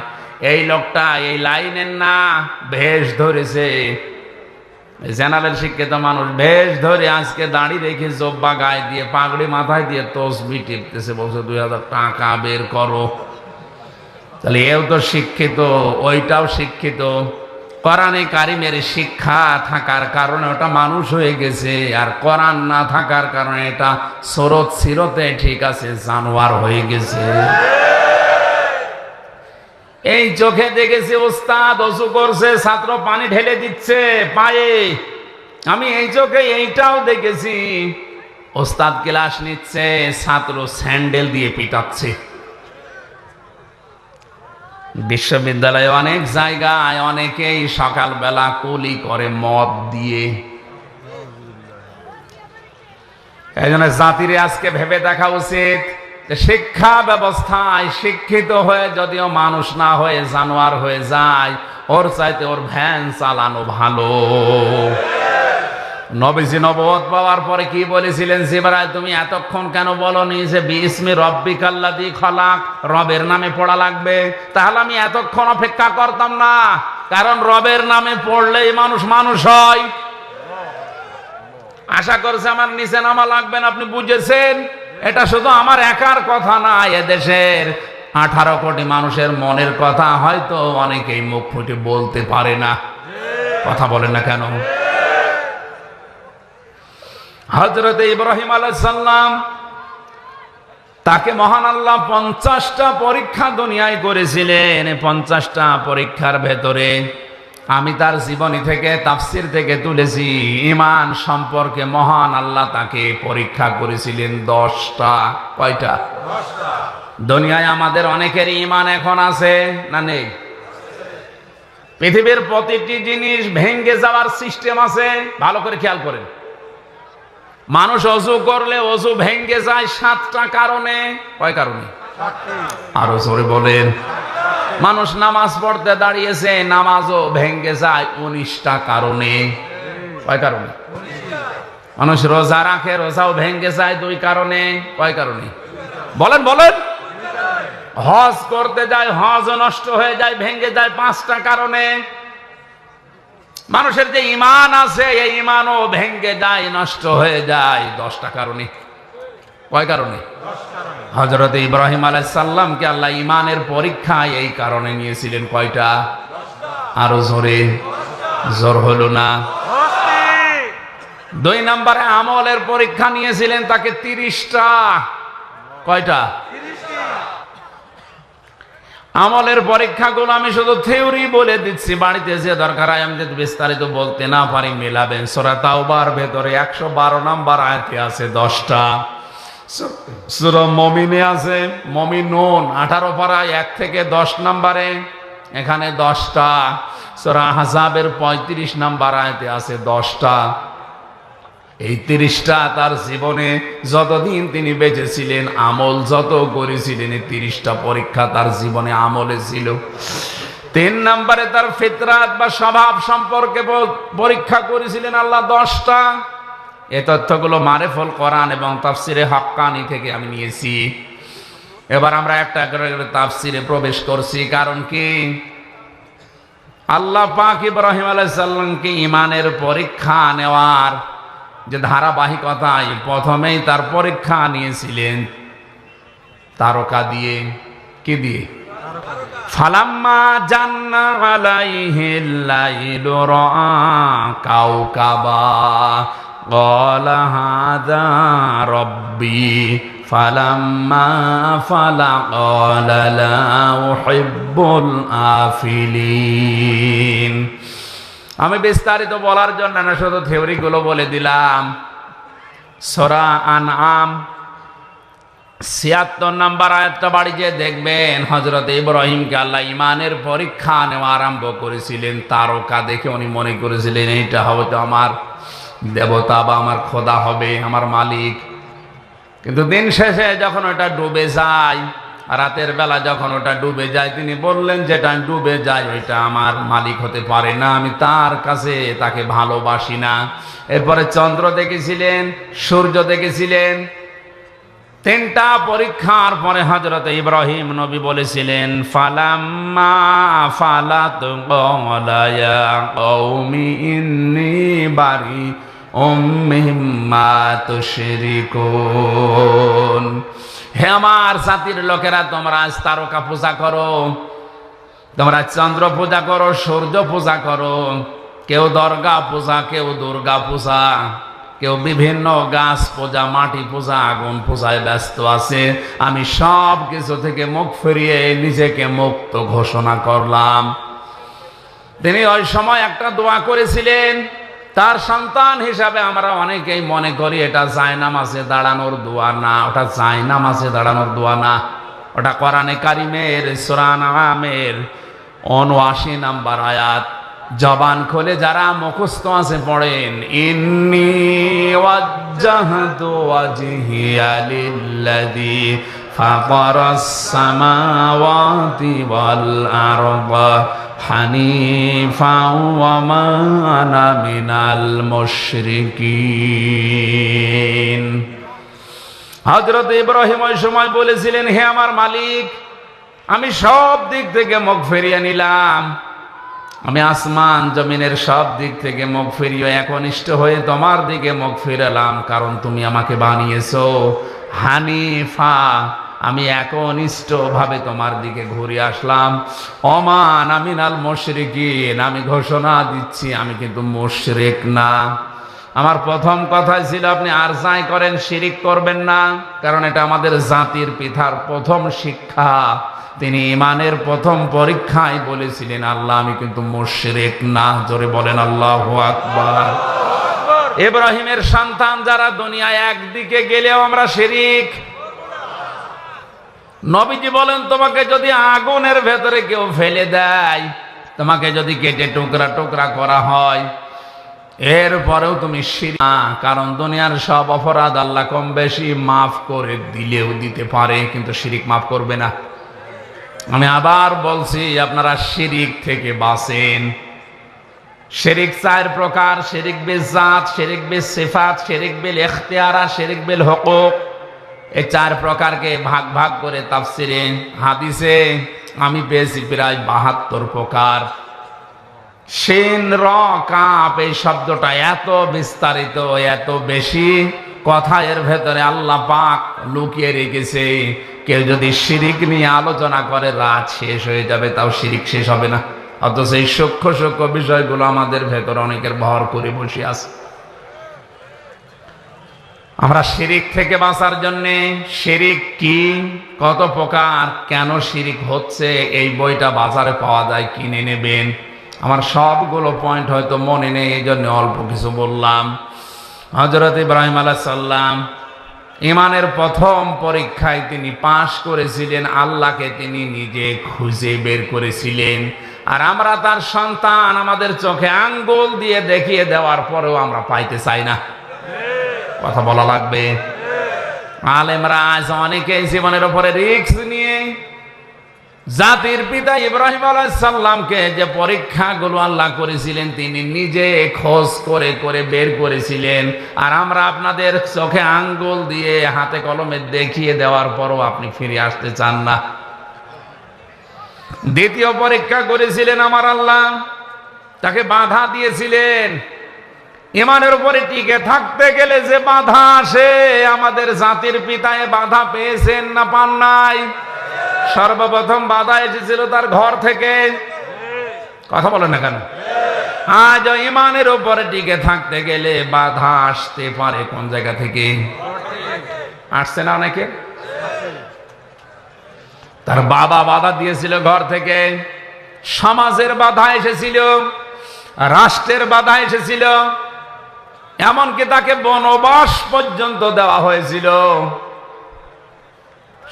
এই লোকটা এই লাইনের না ভেষ ধরেছে। জেনারেল শিক্ষিত মানুষ ভেষ ধরে আজকে দাড়ি রেখে জব্বা গায়ে দিয়ে পাগড়ি মাথায় দিয়ে তসবি টিপতেছে, বলছে 2000 টাকা বের করো। তাহলে এও তো শিক্ষিত, ওইটাও শিক্ষিত। কোরআনে কারিমের শিক্ষা থাকার কারণে ওটা মানুষ হয়ে গেছে, আর কোরআন না থাকার কারণে এটা সরত সিরতে ঠিক আছে, জানোয়ার হয়ে গেছে। এই চোখে দেখেছি ওস্তাদ ওযু করছে, ছাত্র পানি ঢেলে দিচ্ছে পায়ে। আমি এই চোখে এইটাও দেখেছি, ওস্তাদ ক্লাস নিচ্ছে, ছাত্র স্যান্ডেল দিয়ে পিটাচ্ছে। বিশ্ববিদ্যালয়ে অনেক জায়গায় অনেকেই সকালবেলা কুলি করে মদ দিয়ে। এই জন্য জাতিরে আজকে ভেবে দেখা উচিত যে শিক্ষা ব্যবস্থায় শিক্ষিত হয়ে যদিও মানুষ না হয়ে জানোয়ার হয়ে যায়, ওর চাইতে ওর ভ্যান চালানো ভালো। নবীজি নবুয়ত পাওয়ার পরে কি বলেছিলেন, জিবরাইল তুমি এতক্ষণ কেন বলনি যে বিসমি রব্বিকাল্লাযী খলাক, রবের নামে পড়া লাগবে? তাহলে আমি এতক্ষণ অপেক্ষা করতাম না, কারণ রবের নামে পড়লেই মানুষ মানুষ হয়। আশা করছে আমার নিচে নামা লাগবে না, আপনি বুঝেছেন? এটা শুধু আমার একার কথা না, এদেশের 18 কোটি মানুষের মনের কথা হয়তো অনেকেই মুখ ফুটে বলতে পারে না। কথা বলেন না কেন? হযরত ইব্রাহিম আলাইহিস সালাম, তাকে মহান আল্লাহ 50টা পরীক্ষা দুনিয়ায় করেছিলেন। 50টা পরীক্ষার ভেতরে আমি তার জীবনী থেকে তাফসীর থেকে তুলেছি, ঈমান সম্পর্কে মহান আল্লাহ তাকে পরীক্ষা করেছিলেন 10টা। কয়টা? 10টা। দুনিয়ায় আমাদের অনেকের ঈমান এখন আছে না নেই? পৃথিবীর প্রতিটি জিনিস ভেঙে যাওয়ার সিস্টেম আছে, ভালো করে খেয়াল করেন। মানুষ অজু করলে অজু ভেঙে যায় 7টা কারণে। কয় কারণে? আরো জোরে বলেন। মানুষ নামাজ পড়তে দাঁড়িয়েছে, নামাজও ভেঙে যায় 19টা কারণে। কয় কারণে? মানুষ রোজা রাখে, রোজাও ভেঙে যায় 2 কারণে। কয় কারণে? বলেন বলেন। হজ করতে যায়, হজ নষ্ট হয়ে যায়, ভেঙে যায় 5টা কারণে। মানুষের যে ঈমান আছে, এই ঈমানও ভেঙে যায়, নষ্ট হয়ে যায় 10টা কারণে। কয় কারণে? হযরত ইব্রাহিম আলাইহিস সালামকে আল্লাহ ঈমানের পরীক্ষা এই কারণে নিয়েছিলেন। কয়টা? আরো জোরে। জোর হলো না। 2 নম্বরে আমলের পরীক্ষা নিয়েছিলেন তাকে 30টা। কয়টা? আমলের পরীক্ষাগুলো আমি শুধু থিওরি বলে দিচ্ছি, বাড়িতে যে দরকার হয় আমি যদি বিস্তারিত বলতে না পারি মেলাবেন। সূরা তাওবার ভেতরে 112 নম্বর আয়াতে আছে 10টা। সূরা মুমিনে আছে, মুমিনুন 18 পারায় 1 থেকে 10 নম্বরে, এখানে 10টা। সূরা আহজাবের 35 নম্বর আয়াতে আছে 10টা। এই 30টা তার জীবনে যতদিন তিনি বেঁচে ছিলেন, আমল যত করেছিলেন, এই 30টা পরীক্ষা তার জীবনে আমলে ছিল। 3 নম্বরে তার ফিতরাত বা স্বভাব সম্পর্কে পরীক্ষা করেছিলেন আল্লাহ 10টা। এই তথ্যগুলো মারেফুল কোরআন এবং তাফসিরে হাক্কানি থেকে আমি নিয়েছি। এবার আমরা একটা করে তাফসিরে প্রবেশ করছি। কারণ কি? আল্লাহ পাক ইব্রাহিম আলাইহিস সালামকে ঈমানের পরীক্ষা নেওয়ার যে ধারাবাহিকতায় প্রথমেই তার পরীক্ষা নিয়েছিলেন তারকা দিয়ে। কি দিয়ে? ফালাম্মা জান্না আলাইহিল লাইলু রাআ কাওকাবা ক্বালা হাযা রাব্বি ফালাম্মা আফালা ক্বালা লা উহিব্বুল আফিলিন। আমি বিস্তারিত বলার জন্য না, শুধু থিওরিগুলো বলে দিলাম। সূরা আনআম 76 নম্বর আয়াতটা বাড়ি যে দেখবেন, হযরত ইব্রাহিমকে আল্লাহ ঈমানের পরীক্ষা নেওয়া আরম্ভ করেছিলেন তারকা দেখে। উনি মনে করেছিলেন এইটা হয়তো আমার দেবতা বা আমার খোদা হবে, আমার মালিক। কিন্তু দিন শেষে যখন ওটা ডুবে যায়, রাতের বেলা যখন ওটা ডুবে যায়, তিনি বললেন যেটা ডুবে যায় ওইটা আমার মালিক হতে পারে না, আমি তার কাছে তাকে ভালোবাসি না। এরপরে চন্দ্র দেখেছিলেন, সূর্য দেখেছিলেন। তিনটা পরীক্ষার পরে হযরত ইব্রাহিম নবী বলেছিলেন, ফালাম্মা ফালাত ক্বালা ইয়া কওমি ইন্নী বারিউম মিম্মা তুশরিকুন। হে আমার জাতির লোকেরা, তোমরা আজ তারকা পূজা করো, তোমরা চন্দ্র পূজা করো, সূর্য পূজা করো, কেউ দরগা পূজা, কেউ দুর্গা পূজা, কেউ বিভিন্ন গাছ পূজা, মাটি পূজা, আগুন পূজায় ব্যস্ত আছে। আমি সব কিছু থেকে মুখ ফিরিয়ে নিজেকে মুক্ত ঘোষণা করলাম। তিনি ওই সময় একটা দোয়া করেছিলেন। তার সন্তান হিসাবে আমরা অনেকেই মনে করি এটা জায়নামাজে দাঁড়ানোর দোয়া না, ওটা জায়নামাজে দাঁড়ানোর দোয়া না, ওটা কোরআনে কারিমের সূরা আনআমের ৭৯ নম্বর আয়াত। জবান খুলে যারা মুখস্থ আছে পড়েন, ইন্নী ওয়াজ্জাহতু ওয়াজহিয়া লিল্লাযী ফাতারাস সামাওয়াতি ওয়াল আরদা হানিফাও ওয়া মা আনা মিনাল মুশরিকিন। হযরত ইব্রাহিম ওই সময় বলেছিলেন, হে আমার মালিক, আমি সব দিক থেকে মুখ ফিরিয়ে নিলাম, আমি আসমান জমিনের সব দিক থেকে মুখ ফিরিয়ে একনিষ্ঠ হয়ে তোমার দিকে মুখ ফিরালাম, কারণ তুমি আমাকে বানিয়েছো হানিফা। আমি একনিষ্ঠ ভাবে তোমার দিকে ঘুরে আসলাম। ওমান আমিনাল মুশরিকিন, আমি ঘোষণা দিচ্ছি আমি কিন্তু মুশরিক না। আমার প্রথম কথা ছিল আপনি আর যাই করেন শিরিক করবেন না, কারণ এটা আমাদের জাতির পিতার প্রথম শিক্ষা। তিনি ইমানের প্রথম পরীক্ষায় বলেছিলেন, আল্লাহ আমি কিন্তু মুশরিক না। জোরে বলেন আল্লাহু আকবার। ইব্রাহিমের সন্তান যারা দুনিয়ায় একদিকে গেলেও আমরা শিরিক। নবীজি বলেন, তোমাকে যদি আগুনের ভেতরে কেউ ফেলে দেয়, তোমাকে যদি কেটে টুকরা টুকরা করা হয়, এরপরেও তুমি শিরিক না, কারণ দুনিয়ার সব অপরাধ আল্লাহ কম বেশি মাফ করে দিলেও দিতে পারে, কিন্তু শিরিক মাফ করবে না। আমি আবার বলছি, আপনারা শিরিক থেকে বাঁচেন। শিরিক চার প্রকার: শিরিক বিল জাত, শিরিক বিল সিফাত, শিরিক বিল ইখতিয়ারা, শিরিক বিল হুকুক। এই চার প্রকারকে ভাগ ভাগ করে তাফসিরে হাদিসে আমি পেয়েছি প্রায় ৭২ প্রকার। শিন র কাপ এই শব্দটা এত বিস্তারিত, এত বেশি কথা এর ভেতরে আল্লাহ পাক লুকিয়ে রেখেছে। কেউ যদি শিরিক নিয়ে আলোচনা করে রাত শেষ হয়ে যাবে, তাও শিরিক শেষ হবে না। অথচ এই সূক্ষ্ম সূক্ষ্ম বিষয়গুলো আমাদের ভেতরে অনেকের ভর করে বসে আছে। আমরা শিরিক থেকে বাঁচার জন্য, শিরিক কি, কত প্রকার, কেন শিরিক হচ্ছে, এই বইটা বাজারে পাওয়া যায়, কিনে নেবেন। আমার সবগুলো পয়েন্ট হয়তো মনে নেই, এই জন্য অল্প কিছু বললাম। হযরত ইব্রাহিম আলাইহিস সালাম ইমানের প্রথম পরীক্ষায় তিনি পাশ করেছিলেন, আল্লাহকে তিনি নিজে খুঁজে বের করেছিলেন। আর আমরা তার সন্তান, আমাদের চোখে আঙ্গুল দিয়ে দেখিয়ে দেওয়ার পরেও আমরা পাইতে চাই না। কথা বলা লাগবে। আলেমরা আজ অনেকে জীবনের উপরে রিস্ক নিয়ে জাতির পিতা ইব্রাহিম আলাইহিস সালামকে যে পরীক্ষাগুলো আল্লাহ করেছিলেন, তিনি নিজে খোঁজ করে করে বের করেছিলেন। আর আমরা আপনাদের চোখে আঙ্গুল দিয়ে হাতে কলমে দেখিয়ে দেওয়ার পরও আপনি ফিরে আসতে চান না। দ্বিতীয় পরীক্ষা করেছিলেন আমার আল্লাহ, তাকে বাধা দিয়েছিলেন। ইমানের উপরে টিকে থাকতে গেলে যে বাধা আসে, আমাদের জাতির পিতায় বাধা পেয়েছেন না পান নাই? সর্বপ্রথম বাধা এসেছিল তার ঘর থেকে। কথা বলে না কেন? আজ ইমানের উপরে টিকে থাকতে গেলে বাধা আসতে পারে কোন জায়গা থেকে? আসছে না অনেকে? তার বাবা বাধা দিয়েছিল ঘর থেকে, সমাজের বাধা এসেছিল, রাষ্ট্রের বাধা এসেছিল, এমনকি তাকে বনবাস পর্যন্ত দেওয়া হয়েছিল।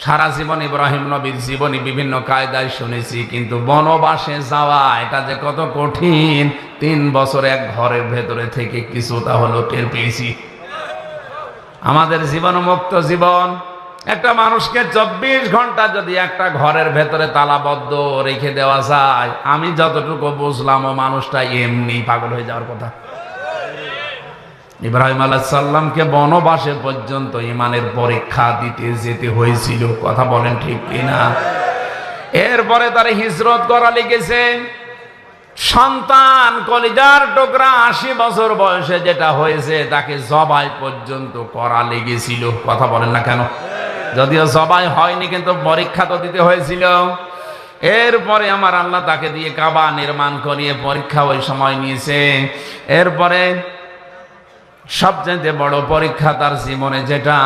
সারা জীবন ইব্রাহিম নবীর জীবনী বিভিন্ন কায়দায় শুনেছি, কিন্তু বনবাসে যাওয়া এটা যে কত কঠিন, ৩ বছর এক ঘরের ভেতরে থেকে কিছুটা হলো টের পেয়েছি। আমাদের জীবন মুক্ত জীবন। একটা মানুষকে 24 ঘন্টা যদি একটা ঘরের ভেতরে তালাবদ্ধ রেখে দেওয়া যায়, আমি যতটুকু বুঝলাম ও মানুষটা এমনি পাগল হয়ে যাওয়ার কথা। ইব্রাহিম আলাইহিস সালামকে বনবাসে পর্যন্ত ইমানের পরীক্ষা দিতে যেতে হয়েছিল, কথা বলেন ঠিক কিনা? এরপরে তার হিজরত করা লেগেছে। সন্তান কলিজার টুকরা 80 বছর বয়সে যেটা হয়েছে তাকে জবাই পর্যন্ত করা লেগেছিল, কথা বলেন না কেন? যদিও জবাই হয়নি কিন্তু পরীক্ষা তো দিতে হয়েছিল। এরপরে আমার আল্লাহ তাকে দিয়ে কাবা নির্মাণ করিয়ে পরীক্ষা ওই সময় নিয়েছে। এরপরে সবচেয়ে বড় পরীক্ষা তার জীবনে যেটা,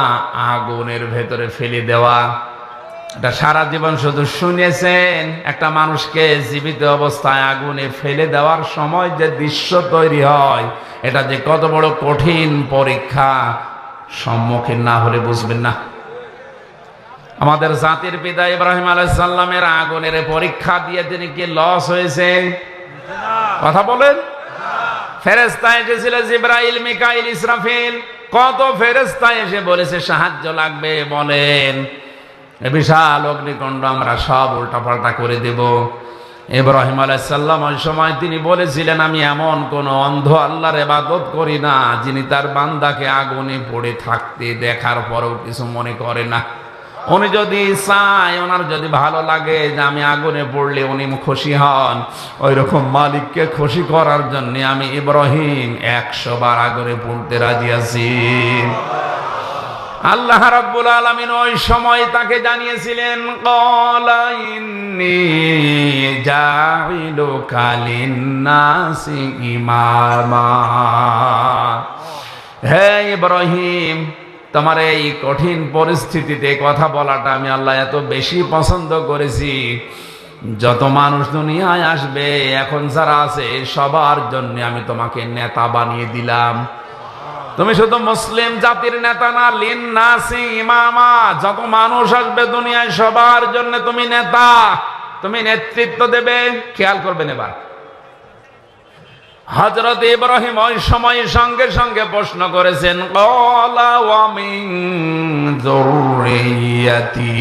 আগুনের ভেতরে ফেলে দেওয়া। এটা সারা জীবন শুধু শুনেছেন, একটা মানুষকে জীবিত অবস্থায় আগুনে ফেলে দেওয়ার সময় যে দৃশ্য তৈরি হয়, এটা যে কত বড় কঠিন পরীক্ষা, সম্মুখীন না হলে বুঝবেন না। আমাদের জাতির পিতা ইব্রাহিম আলাইহিস সালামের আগুনের পরীক্ষা দিয়ে তিনি কি লস হয়েছে? কথা বলেন। ফেরেশতা এসেছিল, জিবরাইল, মিকাইল, ইসরাফিল, কত ফেরেশতা এসে বলেছে সাহায্য লাগবে, বলেন বিশাল অগ্নিকুণ্ড আমরা সব উল্টাপাল্টা করে দেব। ইব্রাহিম আলাইহিস সালাম ওই সময় তিনি বলেছিলেন, আমি এমন কোন অন্ধ আল্লাহর ইবাদত করি না যিনি তার বান্দাকে আগুনে পড়ে থাকতে দেখার পরেও কিছু মনে করে না। উনি যদি চায়, ওনার যদি ভালো লাগে যে আমি আগুনে পড়লে উনি খুশি হন, ওই রকম মালিককে খুশি করার জন্য আমি ইব্রাহিম 100 বার আগুনে পড়তে রাজি আছি। আল্লাহ রাব্বুল আলামিন ওই সময় তাকে জানিয়েছিলেন, ক্বালা ইন্নী জাইলুকা লিন্নাসি ইমামা। হে ইব্রাহিম, তোমার এই কঠিন পরিস্থিতিতে কথা বলাটা আমি আল্লাহ এত বেশি পছন্দ করেছি, যত মানুষ দুনিয়ায় আসবে এখন যারা আছে সবার জন্য আমি তোমাকে নেতা বানিয়ে দিলাম। তুমি শুধু মুসলিম জাতির নেতা না, লিন্নাসি ইমামা, যত মানুষ আসবে দুনিয়ায় সবার জন্য তুমি নেতা, তুমি নেতৃত্ব দেবে। খেয়াল করবেন এবার, হযরত ইব্রাহিম ওই সময় সঙ্গে সঙ্গে প্রশ্ন করেছেন, ক্বালা ওয়া মিন যুররিয়াতি।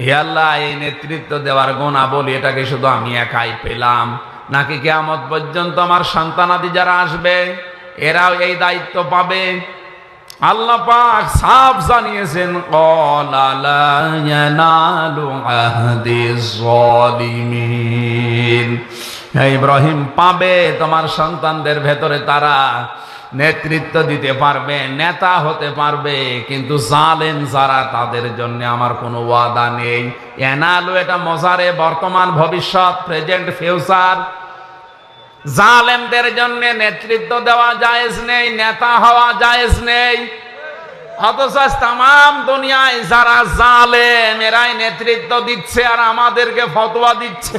হে আল্লাহ, এই নেতৃত্ব দেওয়ার গুণাবলী এটাকে শুধু আমি একাই পেলাম নাকি কিয়ামত পর্যন্ত আমার সন্তানাদি যারা আসবে এরাও এই দায়িত্ব পাবে? আল্লাহ পাক সাফ জানিয়েছেন, ক্বালা লা ইয়ানালু আহদিজ যালিমিন। হে ইব্রাহিম, পাবে তোমার সন্তানদের ভেতরে তারা নেতৃত্ব দিতে পারবে, নেতা হতে পারবে, কিন্তু জালেম যারা তাদের জন্য আমার কোনো ওয়াদা নেই। এনালু এটা মজারে, বর্তমান, ভবিষ্যৎ, প্রেজেন্ট, ফিউচার। জালেমদের জন্য নেতৃত্ব দেওয়া জায়েজ নেই, নেতা হওয়া জায়েজ নেই। অথচ তামাম দুনিয়ায় যারা জালেম এরাই নেতৃত্ব দিচ্ছে আর আমাদেরকে ফতোয়া দিচ্ছে।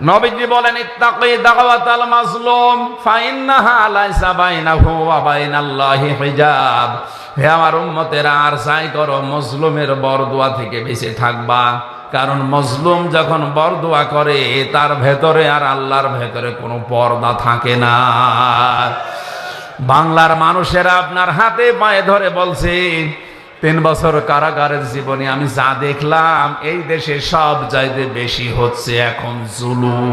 নবীজি বলেন, ইত্তাকি দাওয়াতাল মাজলুম ফাইন্নাহা লাইসা বাইনাহু ওয়া বাইনাল্লাহি হিজাব। হে আমার উম্মতেরা, আর চাই করো মজলুমের বরদোয়া থেকে বেঁচে থাকবা, কারণ মজলুম যখন বরদোয়া করে তার ভেতরে আর আল্লাহর ভেতরে কোনো পর্দা থাকে না। বাংলার মানুষেরা আপনার হাতে পায়ে ধরে বলছে, 3 বছর কারাগারের জীবনে আমি যা দেখলাম, এই দেশে সব চাইতে বেশি হচ্ছে এখন জুলুম।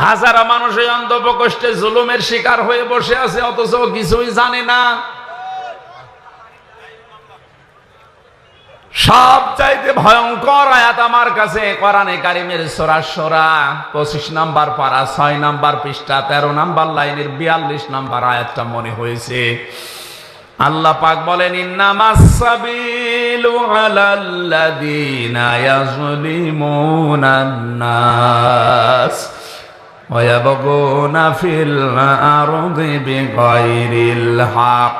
হাজারো মানুষ এই অন্ধপ্রকোষ্ঠে জুলুমের শিকার হয়ে বসে আছে, অথচ কিছুই জানে না। সব চাইতে ভয়ঙ্কর আয়াত আমার কাছে কোরআনে কারিমের সূরা শূরা 25 নম্বর পারা 6 নম্বর পৃষ্ঠা 13 নম্বর লাইনের 42 নম্বর আয়াতটা মনে হয়েছে। আল্লাহ পাক বলেন, ইন্নামাস সাবিলু আলাল্লাযীনা ইয়াযলিমুনান নাস ওয়া ইয়াবগুনা ফিল আরদি বিগাইরিল হক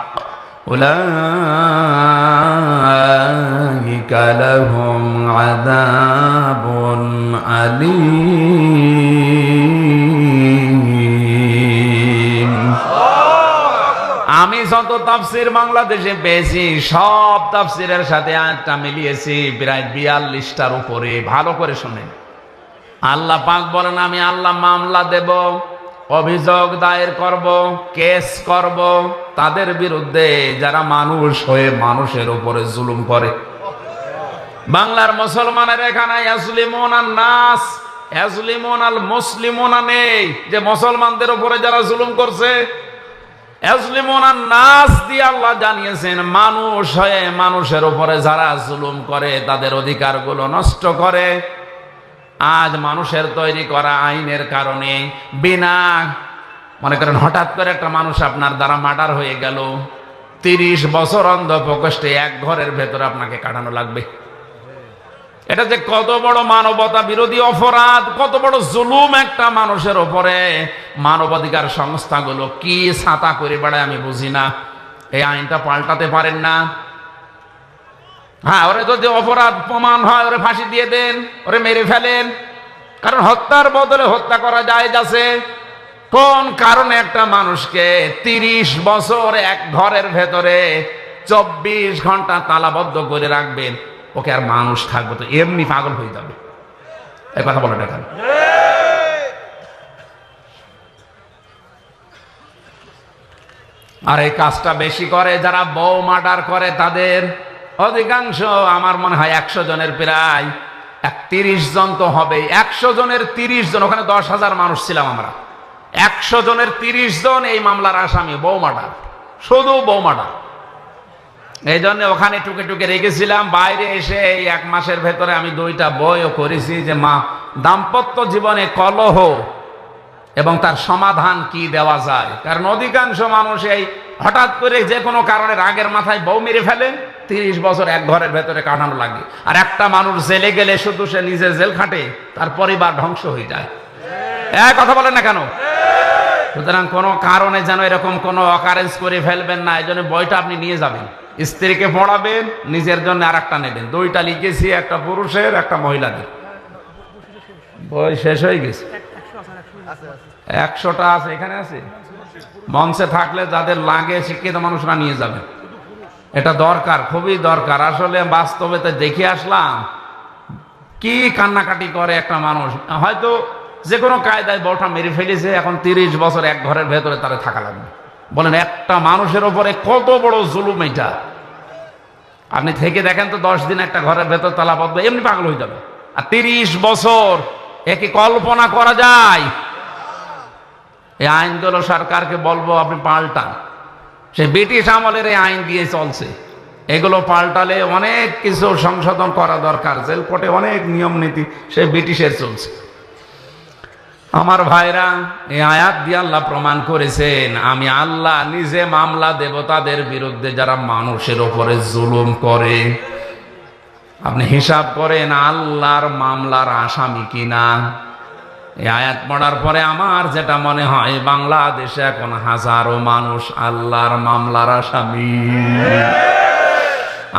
উলাইকা লাহুম আযাবুন আলীম। আমি যত তাফসীর বাংলাদেশে পেয়েছি সব তাফসীরের সাথে আয়াতটা মিলিয়েছি, প্রায় 42টার উপরে। ভালো করে শুনেন, আল্লাহ পাক বলেন, আমি আল্লাহ মামলা দেব অভিযোগ দায়ের করব, কেস করব তাদের বিরুদ্ধে যারা মানুষ হয়ে মানুষের উপরে জুলুম করে। বাংলার মুসলমানের এখানে ইয়াজলিমুন নাস ইয়াজলিমুন আল মুসলিমুনা নেই, যে মুসলমানদের উপরে যারা জুলুম করছে। ইয়াজলিমুন নাস দিয়ে আল্লাহ জানিয়েছেন মানুষ হয়ে মানুষের উপরে যারা জুলুম করে, তাদের অধিকারগুলো নষ্ট করে। আজ মানুষের তৈরি করা আইনের কারণে বিনা, মনে করেন হঠাৎ করে একটা মানুষ আপনার দ্বারা মার্ডার হয়ে গেল, 30 বছর অন্ধ প্রকোষ্ঠে এক ঘরের ভেতরে আপনাকে কাটানো লাগবে। এটা যে কত বড় মানবতা বিরোধী অপরাধ, কত বড় জুলুম একটা মানুষের উপরে। মানবাধিকার সংস্থাগুলো কি ছাতা করে বেড়ায় আমি বুঝি না। এই আইনটা পাল্টাতে পারেন না? হ্যাঁ, ওরে যদি অপরাধ প্রমাণ হয় ওরে ফাঁসি দিয়ে দেন, ওরে মেরে ফেলেন, কারণ হত্যার বদলে হত্যা করা জায়েজ আছে। কোন কারণে একটা মানুষকে 30 বছর এক ঘরের ভেতরে 24 ঘন্টা তালাবদ্ধ করে রাখবেন? ওকে আর মানুষ থাকবে তো এমনি পাগল হয়ে যাবে। এই কথা বলে দেখেন। আর এই কাজটা বেশি করে যারা বউ মার্ডার করে, তাদের অধিকাংশ আমার মনে হয় 100 জনের প্রায় 30 জন তো হবেই। 100 জনের 30 জন, ওখানে 10,000 মানুষ ছিলাম আমরা। 100 জনের 30 জন এই মামলার আসামি, বউ মার্ডার, শুধু বউ মার্ডার। এই জন্য ওখানে টুকে টুকে রেখেছিলাম। বাইরে এসে এই 1 মাসের ভেতরে আমি 2টা বইও করেছি যে দাম্পত্য জীবনে কলহ এবং তার সমাধান কি দেওয়া যায়। কারণ অধিকাংশ মানুষ এই হঠাৎ করে যে কোনো কারণে রাগের মাথায় বউ মেরে ফেলে, 30 বছর এক ঘরের ভেতরে কাটানো লাগে। আর একটা মানুষ জেলে গেলে শুধু সে নিজে জেল খাটে, তার পরিবার ধ্বংস হয়ে যায়। কথা বলেন না কেন? সুতরাং কোনো কারণে যেন এরকম কোনো অকারেন্স করে ফেলবেন না। এই জন্য বইটা আপনি নিয়ে যাবেন, স্ত্রীকে পড়াবেন, নিজের জন্য আর একটা নেবেন। 2টা লিখেছি, একটা পুরুষের একটা মহিলাদের। বই শেষ হয়ে গেছে। 100টা আছে, এখানে আছে। মঞ্চে থাকলে যাদের লাগে শিক্ষিত মানুষরা নিয়ে যাবেন। এটা দরকার, খুবই দরকার। আসলে বাস্তবে তো দেখে আসলাম কি কান্নাকাটি করে একটা মানুষ। হয়তো যে কোনো কায়দায় বউটা মেরে ফেলেছে, এখন 30 বছর এক ঘরের ভেতরে তারা থাকা লাগবে। বলেন একটা মানুষের উপরে কত বড় জুলুম এটা। আপনি থেকে দেখেন তো, 10 দিন একটা ঘরের ভেতর তালাবদ্ধ, এমনি পাগল হয়ে যাবে। আর 30 বছর, একে কল্পনা করা যায়? এই আইনগুলো সরকারকে বলবো আপনি পাল্টান। সে ব্রিটিশ আমলের এই আইন দিয়ে চলছে, এগুলো পাল্টালে অনেক কিছু সংশোধন করা দরকার। জেল কোর্টে অনেক নিয়ম নীতি সে ব্রিটিশের চলছে। আমার ভাইরা, এই আয়াত দিয়ে আল্লাহ প্রমাণ করেছেন আমি আল্লাহ নিজে মামলা দেব তাদের বিরুদ্ধে যারা মানুষের উপরে জুলুম করে। আপনি হিসাব করেন আল্লাহর মামলার আসামি কিনা। এই আয়াত পড়ার পরে আমার যেটা মনে হয়, বাংলাদেশে এখন হাজারো মানুষ আল্লাহর মামলার আসামি।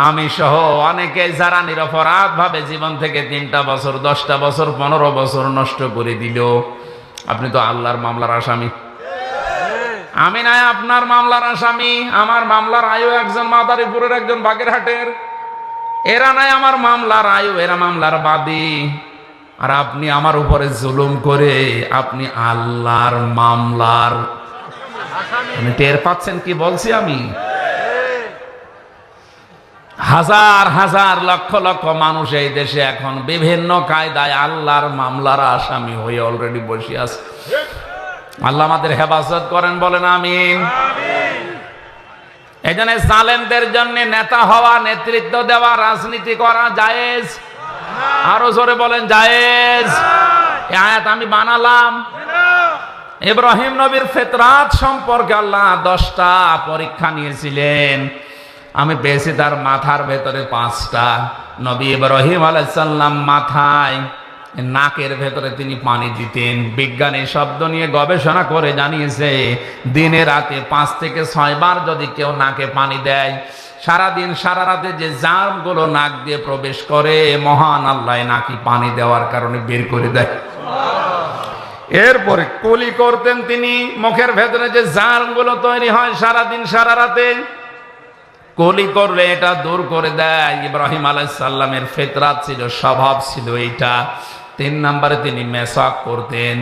আমি সহ অনেকে যারা নিরপরাধ ভাবে জীবন থেকে 3টা বছর, 10টা বছর, 15 বছর নষ্ট করে দিল, আপনি তো আল্লাহর মামলার আসামি। আমি নাই আপনার মামলার আসামি। আমার মামলার আয়ু একজন মাদারীপুরের, একজন বাগেরহাটের। এরা নাই আমার মামলার আয়ু, এরা মামলার বাদী। আর আপনি আমার উপরে জুলুম করে আপনি আল্লাহর মামলার। আপনি টের পাচ্ছেন কি বলছি আমি? হাজার হাজার লক্ষ লক্ষ মানুষ এই দেশে এখন বিভিন্ন কায়দায় আল্লাহর মামলার আসামি হয়ে অলরেডি বসে আছে। আল্লাহ আমাদের হেফাজত করেন, বলেন আমিন। এই জন্য জালেমদের জন্য নেতা হওয়া, নেতৃত্ব দেওয়া, রাজনীতি করা জায়েজ। আরো জোরে বলেন জায়েজ। এই আয়াত আমি বানালাম। ইব্রাহিম নবীর ফিতরাত সম্পর্কে আল্লাহ 10টা পরীক্ষা নিয়েছিলেন। আমি পেয়েছি তার মাথার ভেতরে 5টা। নবী ইব্রাহিম আলাইহিস সালাম মাথায়, নাকের ভেতরে তিনি পানি দিতেন। বিজ্ঞানী শব্দ নিয়ে গবেষণা করে জানিয়েছে, দিনে রাতে 5 থেকে 6 বার যদি কেউ নাকে পানি দেয়, সারাদিন সারা রাতে যে জার্মগুলো নাক দিয়ে প্রবেশ করে, মহান আল্লাহ নাকি পানি দেওয়ার কারণে বের করে দেয়। এরপরে কুলি করতেন তিনি, মুখের ভেতরে যে জার্মগুলো তৈরি হয় সারাদিন সারা রাতে, কুলি করলে এটা দূর করে দেয়। ইব্রাহিম আলাইহিস সালামের ফিতরাত ছিল, স্বভাব ছিল এইটা। 3 নম্বরে তিনি মেসাক করতেন।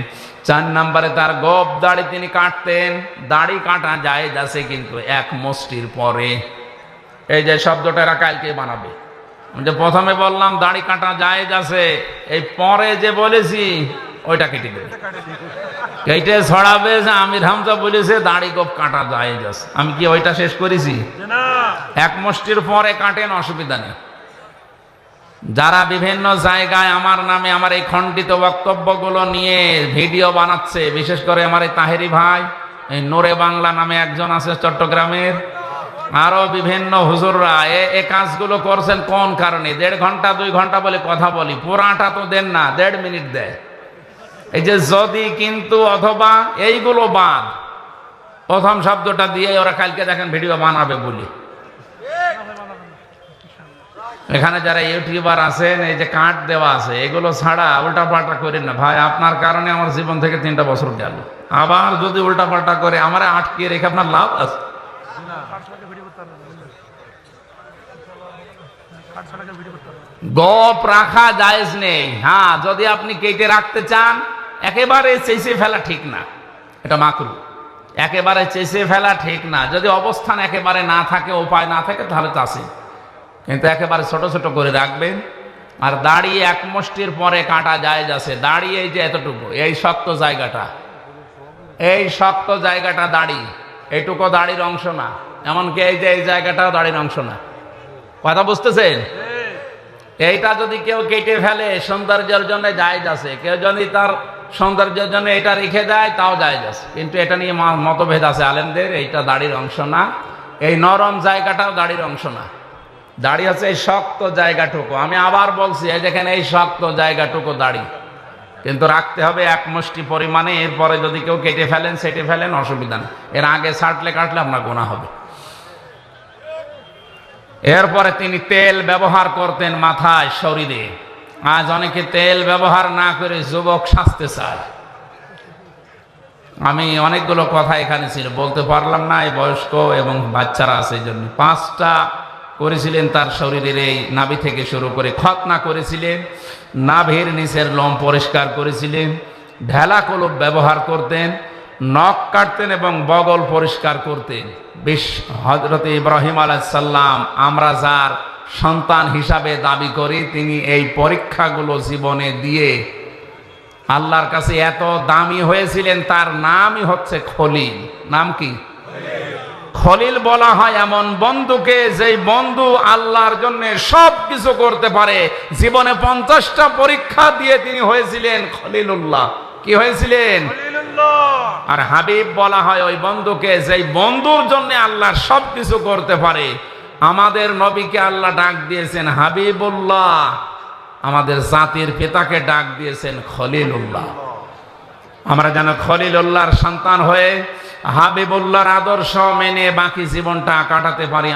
4 নম্বরে তার গোপ দাড়ি তিনি কাটতেন। দাড়ি কাটা জায়েজ আছে কিন্তু এক মুষ্টির পরে। এই যে শব্দটা এরা কালকে বানাবে, যে প্রথমে বললাম দাড়ি কাটা জায়েজ আছে, এই পরে যে বলেছি ওইটা কেটে দেবে, কেটে ছড়াবে যে আমির হামজা বলেছে দাড়ি গোপ কাটা জায়েজ আছে। আমি কি ওইটা শেষ করেছি? এক মুষ্টির পরে কাটেন, অসুবিধা নেই। যারা বিভিন্ন জায়গায় আমার নামে আমার এই খণ্ডিত বক্তব্যগুলো নিয়ে ভিডিও বানাচ্ছে, বিশেষ করে আমার এই তাহেরি ভাই, এই নোরে বাংলা নামে একজন আছে চট্টগ্রামের, আরো বিভিন্ন হুজুররা এ কাজগুলো করছেন কোন কারণে? 1.5 ঘন্টা 2 ঘন্টা বলে কথা বলি, পুরাটা তো দেন না, 1.5 মিনিট দেয়। এই যে যদি, কিন্তু, অথবা এইগুলো বাদ, প্রথম শব্দটা দিয়ে ওরা কালকে দেখেন ভিডিও বানাবে বলি। এখানে যারা ইউটিউবার আছেন, এই যে কাট দেওয়া আছে, এগুলো ছাড়া উল্টা পাল্টা করেন না ভাই। আপনার কারণে আমার জীবন থেকে 3টা বছর গেল, আবার যদি উল্টা পাল্টা করে আমার আটকে রেখে আপনার লাভ আছে? গোপ রাখা জায়েজ নেই। হ্যাঁ, যদি আপনি কেটে রাখতে চান, একেবারে চেঁচে ফেলা ঠিক না, এটা মাকরু। একেবারে চেঁচে ফেলা ঠিক না। যদি অবস্থান একেবারে না থাকে, উপায় না থাকে, তাহলে তো আছে, কিন্তু একেবারে ছোট ছোট করে রাখবেন। আর দাড়ি এক মুষ্টির পরে কাটা জায়েজ আছে। দাড়ি এই যে এতটুকু, এই শক্ত জায়গাটা, এই শক্ত জায়গাটা দাড়ি, এইটুকু দাড়ির অংশ না। এমনকি এই যে এই জায়গাটাও দাড়ির অংশ না। কথা বুঝতেছেন? এইটা যদি কেউ কেটে ফেলে সৌন্দর্যের জন্য জায়েজ আছে, কেউ যদি তার সৌন্দর্যের জন্য এটা রেখে দেয় তাও জায়েজ আছে, কিন্তু এটা নিয়ে মতভেদ আছে আলেমদের। এইটা দাড়ির অংশ না, এই নরম জায়গাটাও দাড়ির অংশ না। দাড়ি হচ্ছে এই শক্ত জায়গাটুকু। আমি আবার বলছি, এই দেখেন এই শক্ত জায়গাটুকু দাড়ি, কিন্তু রাখতে হবে এক মুষ্টি পরিমাণে। এরপরে যদি কেউ কেটে ফেলেন, সেটে ফেলেন, অসুবিধা নেই। এর আগে ছাটলে কাটলে আপনার গোনা হবে। এরপরে তিনি তেল ব্যবহার করতেন মাথায়, শরীরে। আজ অনেকে তেল ব্যবহার না করে যুবক সাজতে চায়। আমি অনেকগুলো কথা এখানে ছিল, বলতে পারলাম না, এই বয়স্ক এবং বাচ্চারা আছে, এই জন্য 5টা করেছিলেন তার শরীরের, এই নাভি থেকে শুরু করে খতনা করেছিলেন, নাভির নিচের লোম পরিষ্কার করেছিলেন, ঢেলা কলপ ব্যবহার করতেন, নখ কাটতেন এবং বগল পরিষ্কার করতেন। হযরত ইব্রাহিম আলাইহিস সালাম, আমরা যার সন্তান হিসাবে দাবি করি, তিনি এই পরীক্ষাগুলো জীবনে দিয়ে আল্লাহর কাছে এত দামি হয়েছিলেন, তার নামই হচ্ছে খলিল। নাম কি? খলিল বলা হয় এমন বন্ধুকে, যেই বন্ধু আল্লাহর জন্য সব কিছু করতে পারে। জীবনে 50টা পরীক্ষা দিয়ে তিনি হয়েছিলেন খলিলুল্লাহ। কি হয়েছিলেন? আর হাবিব বলা হয় ওই বন্ধুকে, যেই বন্ধুর জন্য আল্লাহর সব কিছু করতে পারে। আমাদের নবীকে আল্লাহ ডাক দিয়েছেন হাবিবুল্লাহ, আমাদের জাতির পিতাকে ডাক দিয়েছেন খলিলুল্লাহ। আমরা যেন খলিলুল্লাহর সন্তান হয়ে হাবিবুল্লাহর আদর্শ মেনে বাকি জীবনটা কাটাতে পারি।